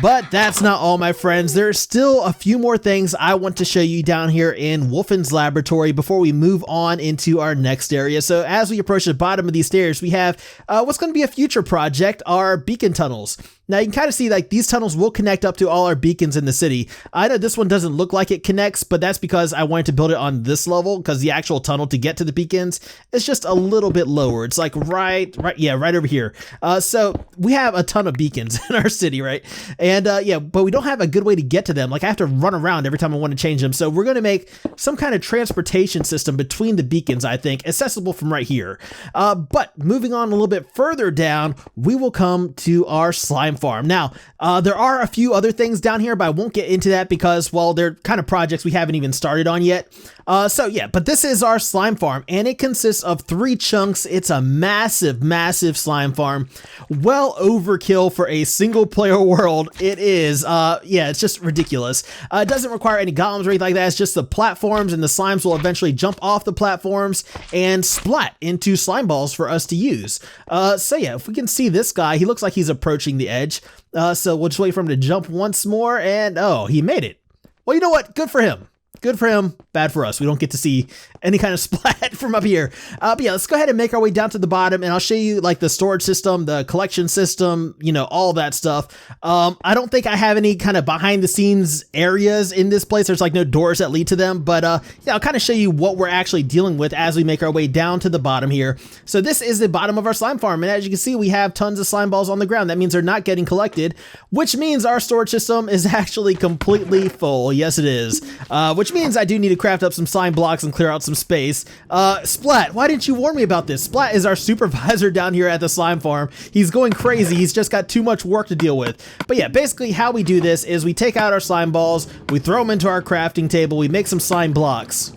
But that's not all, my friends. There's still a few more things I want to show you down here in Wolfen's laboratory before we move on into our next area. So as we approach the bottom of these stairs, we have what's going to be a future project, our beacon tunnels. Now you can kind of see like these tunnels will connect up to all our beacons in the city. I know this one doesn't look like it connects, but that's because I wanted to build it on this level because the actual tunnel to get to the beacons is just a little bit lower. It's like right over here. So we have a ton of beacons in our city, right? And yeah, but we don't have a good way to get to them. Like I have to run around every time I want to change them. So we're going to make some kind of transportation system between the beacons, I think, accessible from right here. But moving on a little bit further down, we will come to our slime farm. Now, there are a few other things down here, but I won't get into that because, well, they're kind of projects we haven't even started on yet. So yeah, but this is our slime farm, and it consists of 3 chunks. It's a massive, massive slime farm. Well overkill for a single player world. It is, yeah, it's just ridiculous. It doesn't require any golems or anything like that. It's just the platforms, and the slimes will eventually jump off the platforms and splat into slime balls for us to use. So yeah, if we can see this guy, he looks like he's approaching the edge. So we'll just wait for him to jump once more, and oh, he made it. Well, you know what? Good for him. Good for him, bad for us. We don't get to see any kind of splat from up here. But yeah, let's go ahead and make our way down to the bottom, and I'll show you like the storage system, the collection system, you know, all that stuff. I don't think I have any kind of behind the scenes areas in this place. There's like no doors that lead to them, but yeah, I'll kind of show you what we're actually dealing with as we make our way down to the bottom here. So this is the bottom of our slime farm, and as you can see, we have tons of slime balls on the ground. That means they're not getting collected, which means our storage system is actually completely full. Yes, it is. Which means I do need to craft up some slime blocks and clear out some space. Splat, why didn't you warn me about this? Splat is our supervisor down here at the slime farm. He's going crazy. He's just got too much work to deal with. But yeah, basically how we do this is we take out our slime balls, we throw them into our crafting table, we make some slime blocks.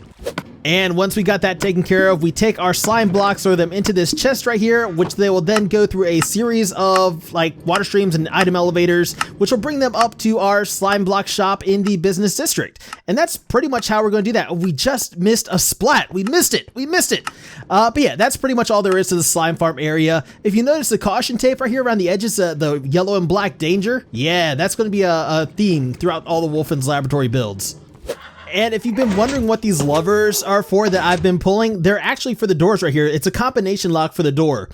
And once we got that taken care of, we take our slime blocks, throw them into this chest right here, which they will then go through a series of like water streams and item elevators, which will bring them up to our slime block shop in the business district. And that's pretty much how we're going to do that. We just missed a splat. We missed it. We missed it. But yeah, that's pretty much all there is to the slime farm area. If you notice the caution tape right here around the edges, the yellow and black danger, yeah, that's going to be a theme throughout all the Wolfen's Laboratory builds. And if you've been wondering what these levers are for that I've been pulling, they're actually for the doors right here. It's a combination lock for the door.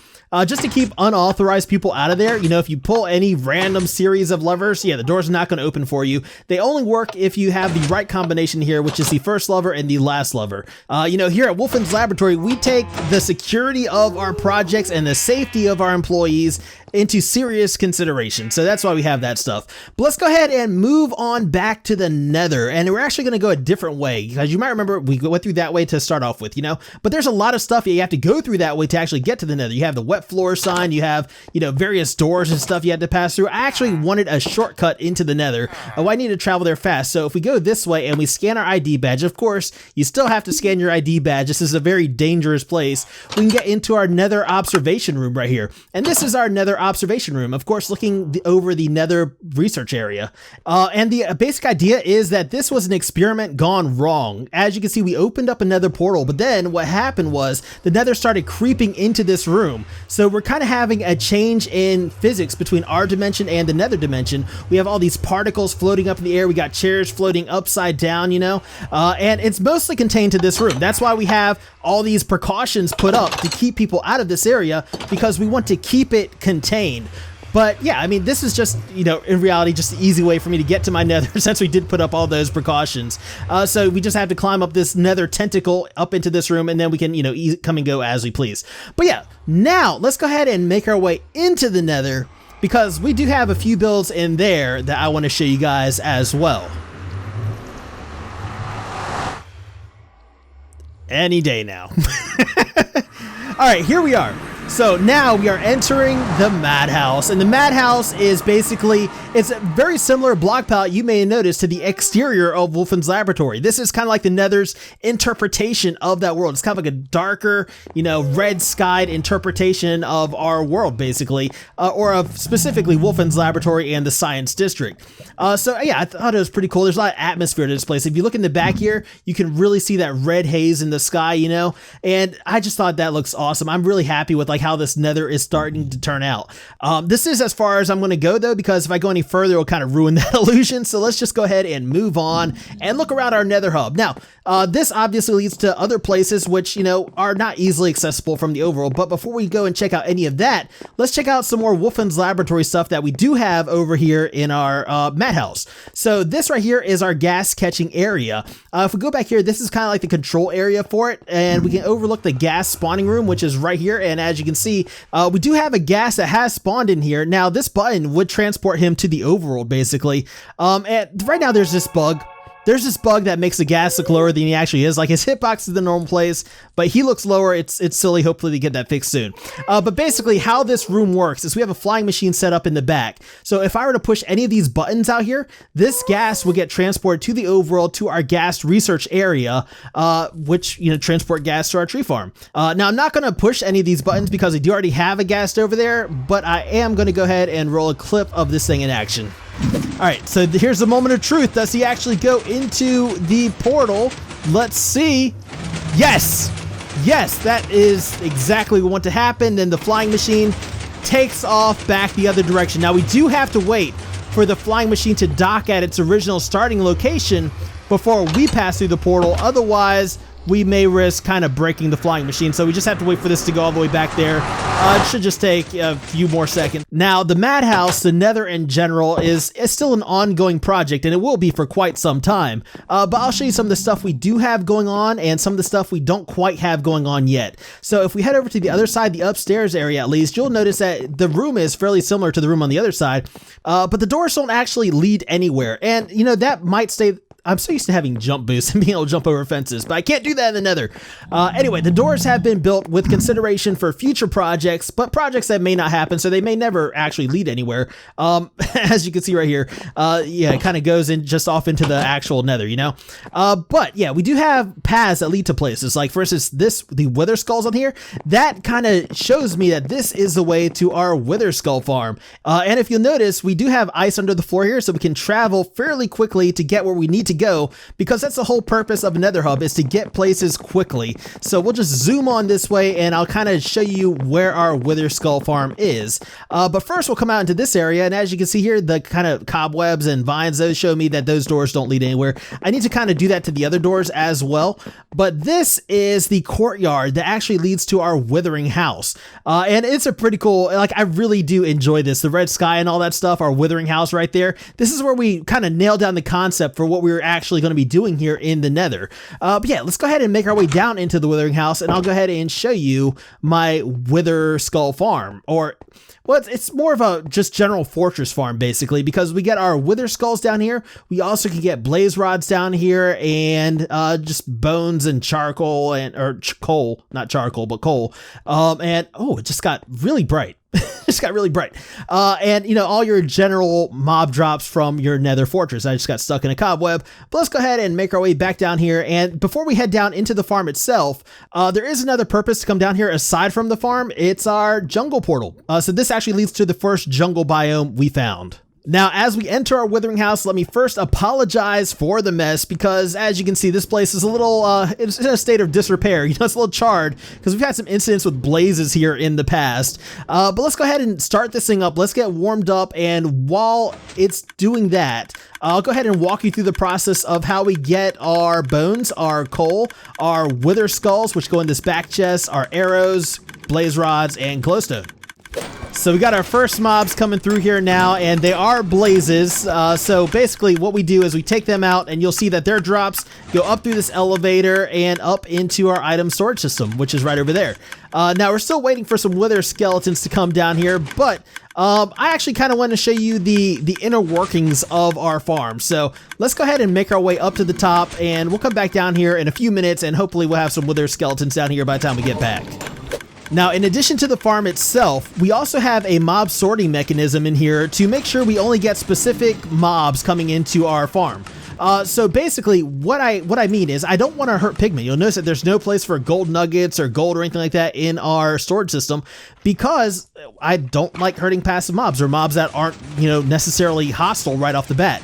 Just to keep unauthorized people out of there. You know, if you pull any random series of levers, yeah, the door's not going to open for you. They only work if you have the right combination here, which is the first lever and the last lever. You know, here at Wolfen's Laboratory, we take the security of our projects and the safety of our employees into serious consideration. So that's why we have that stuff. But let's go ahead and move on back to the Nether. And we're actually going to go a different way, because you might remember we went through that way to start off with, you know, but there's a lot of stuff you have to go through that way to actually get to the Nether. You have the wet floor sign, you have, you know, various doors and stuff you had to pass through. I actually wanted a shortcut into the Nether. I need to travel there fast. So if we go this way and we scan our ID badge, of course, you still have to scan your ID badge. This is a very dangerous place. We can get into our Nether observation room right here. And this is our Nether observation room, of course, looking over the Nether research area. And the basic idea is that this was an experiment gone wrong. As you can see, we opened up a Nether portal, but then what happened was the Nether started creeping into this room. So we're kind of having a change in physics between our dimension and the Nether dimension. We have all these particles floating up in the air. We got chairs floating upside down, you know, and it's mostly contained to this room. That's why we have all these precautions put up to keep people out of this area, because we want to keep it contained. But yeah, I mean, this is just, you know, in reality, just the easy way for me to get to my Nether, since we did put up all those precautions. So we just have to climb up this Nether tentacle up into this room, and then we can, you know, come and go as we please. But yeah, now let's go ahead and make our way into the Nether, because we do have a few builds in there that I want to show you guys as well. Any day now. All right, here we are. So now we are entering the madhouse, and the madhouse is basically, it's a very similar block palette you may notice to the exterior of Wolfen's Laboratory. This is kind of like the Nether's interpretation of that world. It's kind of like a darker, you know, red skied interpretation of our world, basically, or of specifically Wolfen's Laboratory and the Science District. So yeah, I thought it was pretty cool. There's a lot of atmosphere to this place. If you look in the back here, you can really see that red haze in the sky, you know, and I just thought that looks awesome. I'm really happy with like how this Nether is starting to turn out. This is as far as I'm going to go though, because if I go any further, it'll kind of ruin that illusion. So let's just go ahead and move on and look around our Nether hub. Now, this obviously leads to other places which, you know, are not easily accessible from the overworld. But before we go and check out any of that, let's check out some more Wolfen's Laboratory stuff that we do have over here in our madhouse. So this right here is our gas catching area. If we go back here, this is kind of like the control area for it, and we can overlook the gas spawning room, which is right here. And as you can see, we do have a gas that has spawned in here. Now this button would transport him to the overworld, basically. And right now there's this bug there's this bug that makes the gas look lower than he actually is. Like his hitbox is the normal place, but he looks lower. It's silly. Hopefully they get that fixed soon. But basically how this room works is we have a flying machine set up in the back. So if I were to push any of these buttons out here, this gas will get transported to the overworld to our gas research area, which, transport gas to our tree farm. Now I'm not going to push any of these buttons because I do already have a ghast over there, but I am going to go ahead and roll a clip of this thing in action. All right, so here's the moment of truth. Does he actually go into the portal? Let's see. Yes, that is exactly what we want to happen. Then the flying machine takes off back the other direction. Now we do have to wait for the flying machine to dock at its original starting location before we pass through the portal. Otherwise, we may risk kind of breaking the flying machine. So we just have to wait for this to go all the way back there. It should just take a few more seconds. Now, the Madhouse, the Nether in general, is still an ongoing project, and it will be for quite some time. But I'll show you some of the stuff we do have going on and some of the stuff we don't quite have going on yet. So if we head over to the other side, the upstairs area at least, you'll notice that the room is fairly similar to the room on the other side, but the doors don't actually lead anywhere. And, that might stay... I'm so used to having jump boosts and being able to jump over fences, but I can't do that in the Nether. Anyway, the doors have been built with consideration for future projects, but projects that may not happen, so they may never actually lead anywhere. As you can see right here, it kind of goes in just off into the actual Nether, But yeah, we do have paths that lead to places. Like for instance, the Wither Skulls on here, that kind of shows me that this is the way to our Wither Skull farm. And if you'll notice, we do have ice under the floor here, so we can travel fairly quickly to get where we need to go, because that's the whole purpose of a Nether hub, is to get places quickly. So we'll just zoom on this way and I'll kind of show you where our Wither Skull farm is. But first we'll come out into this area, and as you can see here, the kind of cobwebs and vines, those show me that those doors don't lead anywhere. I need to kind of do that to the other doors as well. But this is the courtyard that actually leads to our withering house. And it's a pretty cool, I really do enjoy this. The red sky and all that stuff, our withering house right there. This is where we kind of nailed down the concept for what we were actually going to be doing here in the Nether. But yeah, let's go ahead and make our way down into the withering house, and I'll go ahead and show you my Wither Skull farm. Or, well, it's more of a just general fortress farm basically, because we get our Wither Skulls down here. We also can get blaze rods down here, and just bones and charcoal, coal, not charcoal, but coal. And oh, it just got really bright. Just got really bright. And all your general mob drops from your Nether fortress. I just got stuck in a cobweb, but let's go ahead and make our way back down here. And before we head down into the farm itself, there is another purpose to come down here aside from the farm. It's our jungle portal. So this actually leads to the first jungle biome we found. Now, as we enter our withering house, let me first apologize for the mess, because as you can see, this place is a little, it's in a state of disrepair. It's a little charred because we've had some incidents with blazes here in the past. But let's go ahead and start this thing up. Let's get warmed up. And while it's doing that, I'll go ahead and walk you through the process of how we get our bones, our coal, our Wither Skulls, which go in this back chest, our arrows, blaze rods, and glowstone. So we got our first mobs coming through here now, and they are blazes. So basically what we do is we take them out, and you'll see that their drops go up through this elevator and up into our item storage system, which is right over there. Now we're still waiting for some wither skeletons to come down here, but I actually kind of want to show you the inner workings of our farm. So let's go ahead and make our way up to the top, and we'll come back down here in a few minutes, and hopefully we'll have some wither skeletons down here by the time we get back. Now, in addition to the farm itself, we also have a mob sorting mechanism in here to make sure we only get specific mobs coming into our farm. So basically, what I mean is I don't want to hurt pigmen. You'll notice that there's no place for gold nuggets or gold or anything like that in our storage system, because I don't like hurting passive mobs or mobs that aren't, necessarily hostile right off the bat.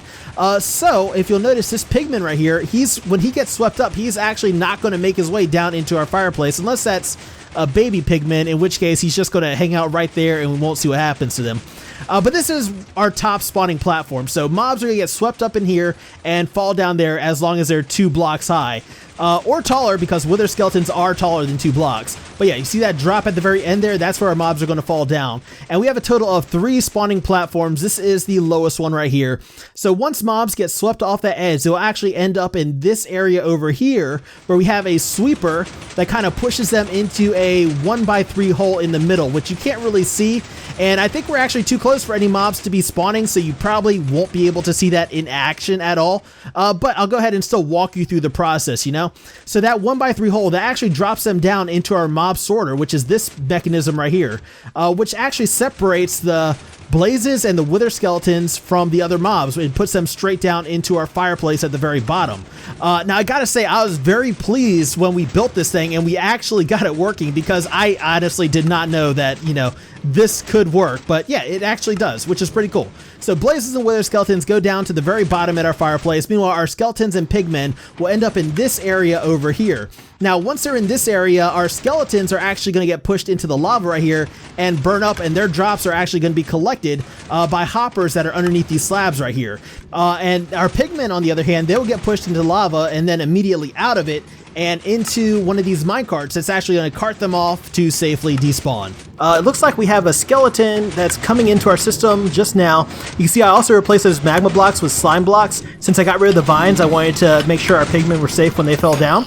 So if you'll notice, this pigman right here, when he gets swept up, he's actually not going to make his way down into our fireplace unless that's a baby pigman, in which case he's just going to hang out right there and we won't see what happens to them. But this is our top spawning platform, so mobs are going to get swept up in here and fall down there as long as they're 2 blocks high. or taller, because wither skeletons are taller than 2 blocks. But yeah, you see that drop at the very end there? That's where our mobs are going to fall down. And we have a total of 3 spawning platforms. This is the lowest one right here. So once mobs get swept off that edge, they'll actually end up in this area over here, where we have a sweeper that kind of pushes them into a 1x3 hole in the middle, which you can't really see. And I think we're actually too close for any mobs to be spawning, so you probably won't be able to see that in action at all. But I'll go ahead and still walk you through the process, you know? So that 1x3 hole, that actually drops them down into our mob sorter, which is this mechanism right here, which actually separates the blazes and the wither skeletons from the other mobs. It puts them straight down into our fireplace at the very bottom. Now I gotta say, I was very pleased when we built this thing and we actually got it working, because I honestly did not know that, you know, this could work. But yeah, it actually does, which is pretty cool. So blazes and wither skeletons go down to the very bottom at our fireplace. Meanwhile, our skeletons and pigmen will end up in this area over here. Now, once they're in this area, our skeletons are actually going to get pushed into the lava right here and burn up, and their drops are actually going to be collected by hoppers that are underneath these slabs right here. And our pigmen, on the other hand, they will get pushed into lava and then immediately out of it and into one of these minecarts that's actually going to cart them off to safely despawn. It looks like we have a skeleton that's coming into our system just now. You can see I also replaced those magma blocks with slime blocks. Since I got rid of the vines, I wanted to make sure our pigmen were safe when they fell down.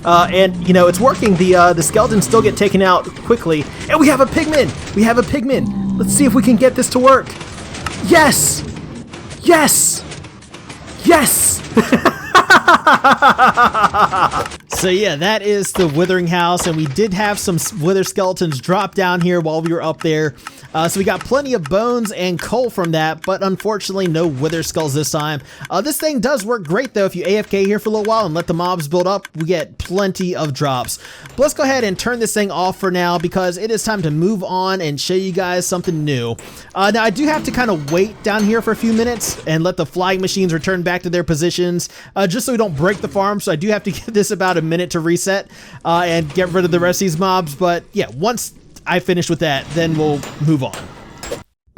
And you know, it's working. The skeletons still get taken out quickly. And we have a pigman! We have a pigman! Let's see if we can get this to work. Yes! Yes! Yes! So yeah, that is the withering house, and we did have some wither skeletons drop down here while we were up there. So we got plenty of bones and coal from that, but unfortunately no wither skulls this time. This thing does work great though. If you AFK here for a little while and let the mobs build up, we get plenty of drops. But let's go ahead and turn this thing off for now, because it is time to move on and show you guys something new. Now I do have to kind of wait down here for a few minutes and let the flying machines return back to their positions, just so we don't break the farm. So I do have to give this about a minute to reset and get rid of the rest of these mobs. But yeah, once I finish with that, then we'll move on.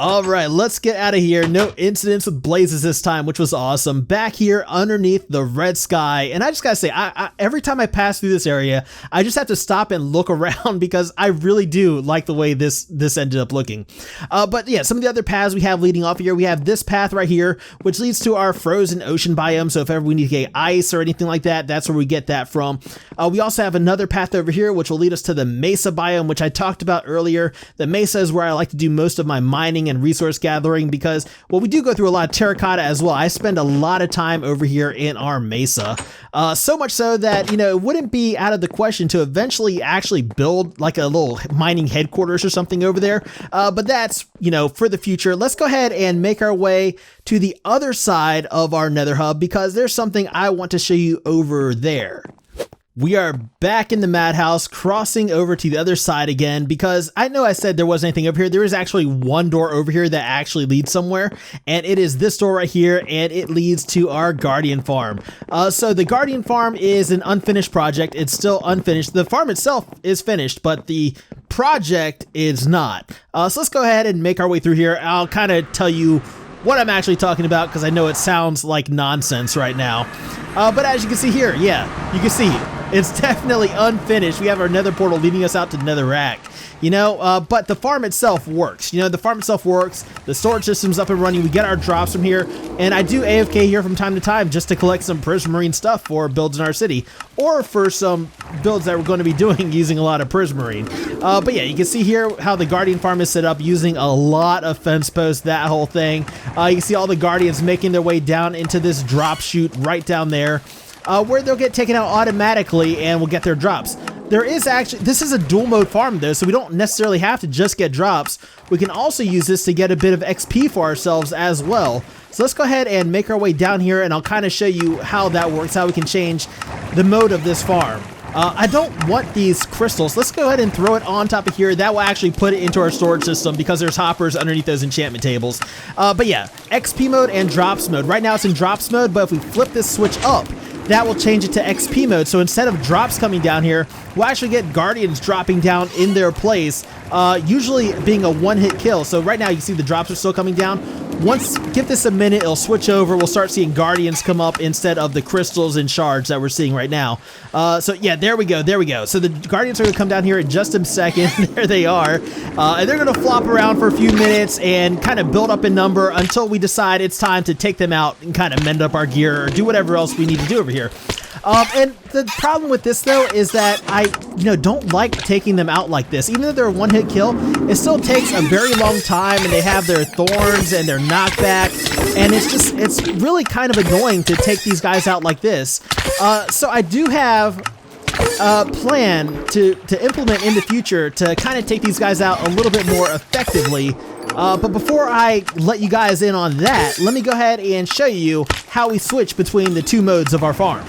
All right, let's get out of here. No incidents with blazes this time, which was awesome. Back here underneath the red sky. And I just gotta say, every time I pass through this area, I just have to stop and look around, because I really do like the way this ended up looking. But yeah, some of the other paths we have leading off here, we have this path right here, which leads to our frozen ocean biome. So if ever we need to get ice or anything like that, that's where we get that from. We also have another path over here, which will lead us to the mesa biome, which I talked about earlier. The mesa is where I like to do most of my mining and resource gathering, because, well, we do go through a lot of terracotta as well. I spend a lot of time over here in our mesa, so much so that, you know, it wouldn't be out of the question to eventually actually build like a little mining headquarters or something over there, but that's, you know, for the future. Let's go ahead and make our way to the other side of our nether hub, because there's something I want to show you over there. We are back in the madhouse, crossing over to the other side again, because I know I said there wasn't anything over here. There is actually one door over here that actually leads somewhere, and it is this door right here, and it leads to our Guardian farm. So the Guardian farm is an unfinished project. It's still unfinished. The farm itself is finished, but the project is not. So let's go ahead and make our way through here. I'll kind of tell you what I'm actually talking about, because I know it sounds like nonsense right now. But as you can see here, yeah, you can see it's definitely unfinished. We have our nether portal leading us out to netherrack. You know, but the farm itself works. You know, the farm itself works. The storage system's up and running. We get our drops from here. And I do AFK here from time to time just to collect some prismarine stuff for builds in our city, or for some builds that we're going to be doing using a lot of prismarine. But yeah, you can see here how the Guardian farm is set up using a lot of fence posts, that whole thing. You can see all the Guardians making their way down into this drop chute right down there, where they'll get taken out automatically and will get their drops. There is actually, this is a dual mode farm though, so we don't necessarily have to just get drops. We can also use this to get a bit of XP for ourselves as well. So let's go ahead and make our way down here, and I'll kind of show you how that works, how we can change the mode of this farm. I don't want these crystals. Let's go ahead and throw it on top of here. That will actually put it into our storage system, because there's hoppers underneath those enchantment tables. But yeah, XP mode and drops mode. Right now it's in drops mode, but if we flip this switch up, that will change it to XP mode. So instead of drops coming down here, we'll actually get guardians dropping down in their place, usually being a one-hit kill. So right now you can see the drops are still coming down. give this a minute, it'll switch over. We'll start seeing guardians come up instead of the crystals and shards that we're seeing right now. So yeah, there we go. So the guardians are gonna come down here in just a second. There they are. And they're gonna flop around for a few minutes and kind of build up in number until we decide it's time to take them out and kind of mend up our gear or do whatever else we need to do over here. And the problem with this though is that I, don't like taking them out like this. Even though they're a one-hit kill, it still takes a very long time, and they have their thorns and their knockback, and it's really kind of annoying to take these guys out like this. So I do have a plan to implement in the future to kind of take these guys out a little bit more effectively. But before I let you guys in on that, let me go ahead and show you how we switch between the two modes of our farm.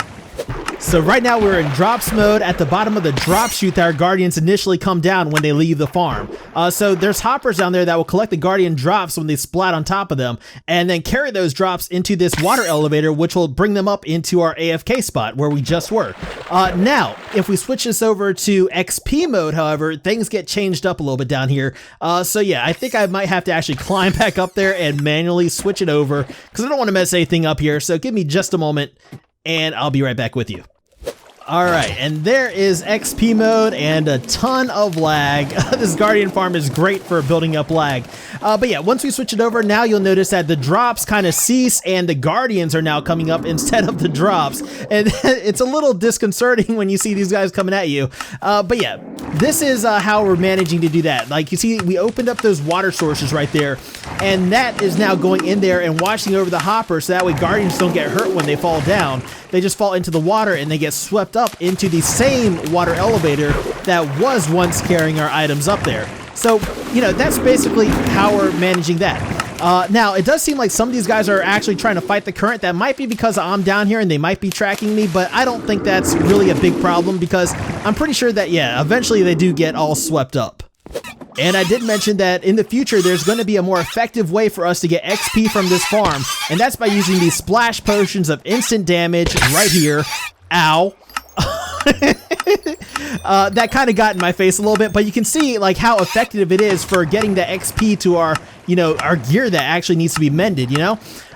So right now we're in drops mode at the bottom of the drop chute that our guardians initially come down when they leave the farm. So there's hoppers down there that will collect the guardian drops when they splat on top of them and then carry those drops into this water elevator, which will bring them up into our AFK spot where we just were. Now, if we switch this over to XP mode, however, things get changed up a little bit down here. So yeah, I think I might have to actually climb back up there and manually switch it over because I don't want to mess anything up here. So give me just a moment and I'll be right back with you. All right, and there is XP mode and a ton of lag. This guardian farm is great for building up lag. But yeah, once we switch it over, now you'll notice that the drops kind of cease and the guardians are now coming up instead of the drops. And it's a little disconcerting when you see these guys coming at you. But yeah, this is how we're managing to do that. Like you see, we opened up those water sources right there, and that is now going in there and washing over the hopper so that way guardians don't get hurt when they fall down. They just fall into the water and they get swept up into the same water elevator that was once carrying our items up there. So, that's basically how we're managing that. Now, it does seem like some of these guys are actually trying to fight the current. That might be because I'm down here and they might be tracking me, but I don't think that's really a big problem because I'm pretty sure that, yeah, eventually they do get all swept up. And I did mention that in the future, there's going to be a more effective way for us to get XP from this farm, and that's by using these splash potions of instant damage right here. Ow. That kind of got in my face a little bit, but you can see like how effective it is for getting the XP to our, our gear that actually needs to be mended,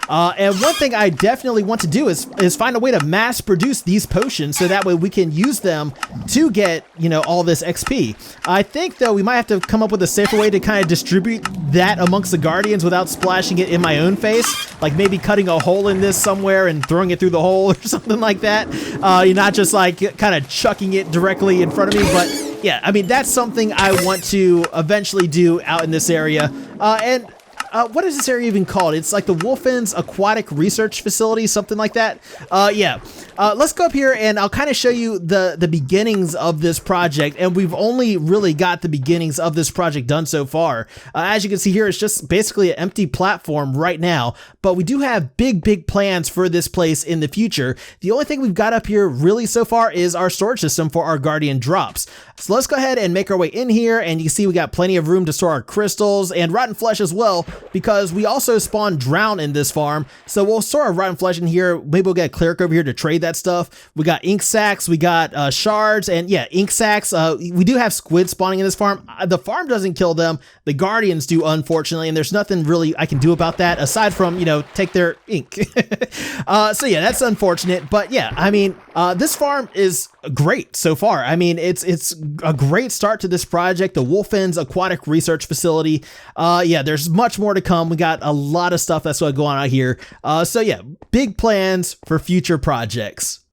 And one thing I definitely want to do is find a way to mass produce these potions so that way we can use them to get, all this XP. I think though we might have to come up with a safer way to kind of distribute that amongst the guardians without splashing it in my own face. Like maybe cutting a hole in this somewhere and throwing it through the hole or something like that. You're not just like kind of chucking it directly in front of me, but yeah, I mean, that's something I want to eventually do out in this area. What is this area even called? It's like the Wolfen's Aquatic Research Facility, something like that. Yeah. Let's go up here and I'll kind of show you the beginnings of this project. And we've only really got the beginnings of this project done so far. As you can see here, it's just basically an empty platform right now. But we do have big plans for this place in the future. The only thing we've got up here really so far is our storage system for our guardian drops. So let's go ahead and make our way in here. And you can see we got plenty of room to store our crystals and rotten flesh as well, because we also spawn drown in this farm. So we'll store our rotten flesh in here. Maybe we'll get a cleric over here to trade that stuff. We got ink sacks, we got shards, and yeah, ink sacks. We do have squid spawning in this farm. The farm doesn't kill them. The guardians do, unfortunately, and there's nothing really I can do about that aside from, take their ink. So yeah, that's unfortunate. But yeah, I mean, this farm is great so far. I mean, it's a great start to this project, the Wolfen's Aquatic Research Facility. Yeah, there's much more to come. We got a lot of stuff that's going to go on out here. So yeah, big plans for future projects.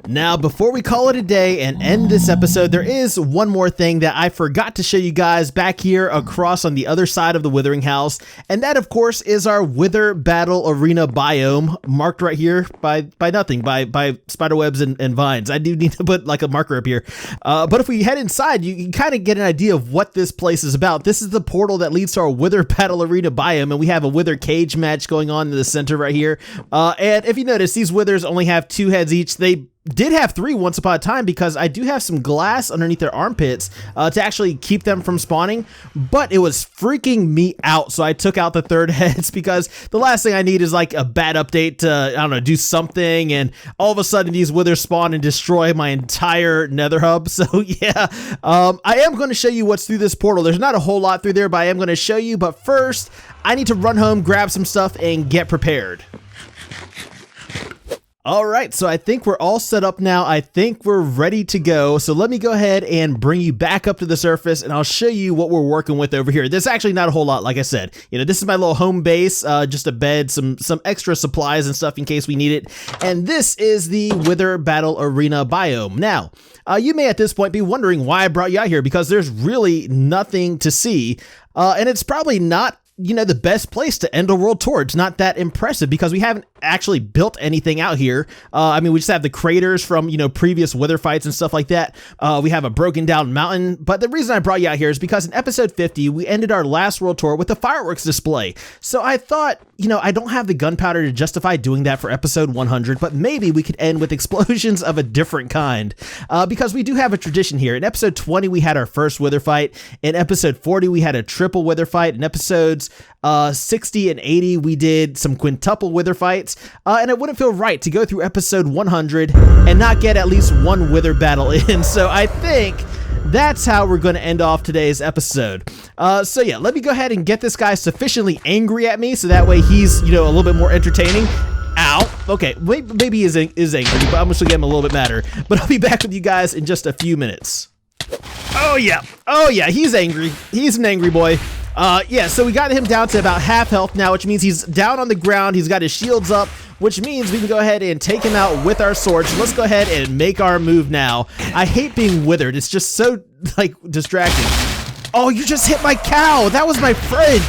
Now, before we call it a day and end this episode, there is one more thing that I forgot to show you guys back here across on the other side of the Withering House, and that, of course, is our Wither Battle Arena biome, marked right here by nothing, by spiderwebs and vines. I do need to put like a marker up here. But if we head inside, you can kind of get an idea of what this place is about. This is the portal that leads to our Wither Battle Arena biome, and we have a Wither cage match going on in the center right here. And if you notice, these Withers only have 2 heads each. They did have 3 once upon a time because I do have some glass underneath their armpits to actually keep them from spawning, but it was freaking me out, so I took out the 3rd heads because the last thing I need is like a bad update to, I don't know, do something and all of a sudden these withers spawn and destroy my entire nether hub. So yeah, I am going to show you what's through this portal. There's not a whole lot through there, but I am going to show you. But first, I need to run home, grab some stuff, and get prepared. All right, so I think we're all set up now. I think we're ready to go. So let me go ahead and bring you back up to the surface, and I'll show you what we're working with over here. There's actually not a whole lot, like I said. This is my little home base, just a bed, some extra supplies and stuff in case we need it. And this is the Wither Battle Arena biome. Now, you may at this point be wondering why I brought you out here, because there's really nothing to see, and it's probably not the best place to end a world tour. It's not that impressive because we haven't actually built anything out here. I mean, we just have the craters from, previous wither fights and stuff like that. We have a broken down mountain, but the reason I brought you out here is because in episode 50, we ended our last world tour with a fireworks display. So I thought, I don't have the gunpowder to justify doing that for episode 100, but maybe we could end with explosions of a different kind, because we do have a tradition here. In episode 20, we had our first wither fight. In episode 40, we had a triple wither fight. In episodes 60 and 80, we did some quintuple wither fights, and it wouldn't feel right to go through episode 100 and not get at least one wither battle in. So I think that's how we're going to end off today's episode. So yeah, let me go ahead and get this guy sufficiently angry at me so that way he's, a little bit more entertaining. Ow. Okay, maybe he is angry, but I'm just going to get him a little bit madder. But I'll be back with you guys in just a few minutes. Oh yeah, he's angry. He's an angry boy. Yeah, so we got him down to about half health now, which means he's down on the ground. He's got his shields up, which means we can go ahead and take him out with our swords. Let's go ahead and make our move now. I hate being withered. It's just so, distracting. Oh, you just hit my cow. That was my friend.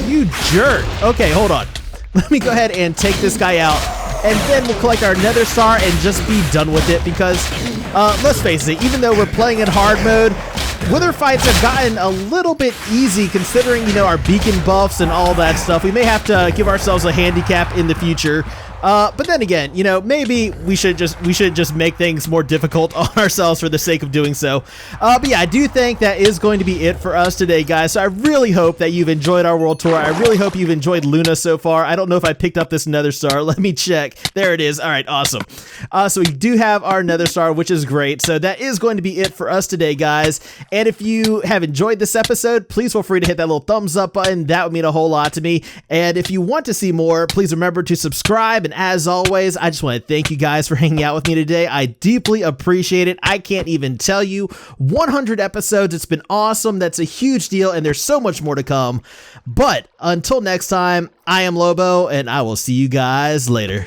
You jerk. Okay, hold on. Let me go ahead and take this guy out, and then we'll collect our nether star and just be done with it because, let's face it, even though we're playing in hard mode, wither fights have gotten a little bit easy considering, our beacon buffs and all that stuff. We may have to give ourselves a handicap in the future. But then again, maybe we should just make things more difficult on ourselves for the sake of doing so. But yeah, I do think that is going to be it for us today, guys. So I really hope that you've enjoyed our world tour. I really hope you've enjoyed Luna so far. I don't know if I picked up this nether star. Let me check. There it is. All right, awesome. So we do have our nether star, which is great. So that is going to be it for us today, guys. And if you have enjoyed this episode, please feel free to hit that little thumbs up button. That would mean a whole lot to me. And if you want to see more, please remember to subscribe. And as always, I just want to thank you guys for hanging out with me today. I deeply appreciate it. I can't even tell you. 100 episodes. It's been awesome. That's a huge deal, and there's so much more to come. But until next time, I am Lobo, and I will see you guys later.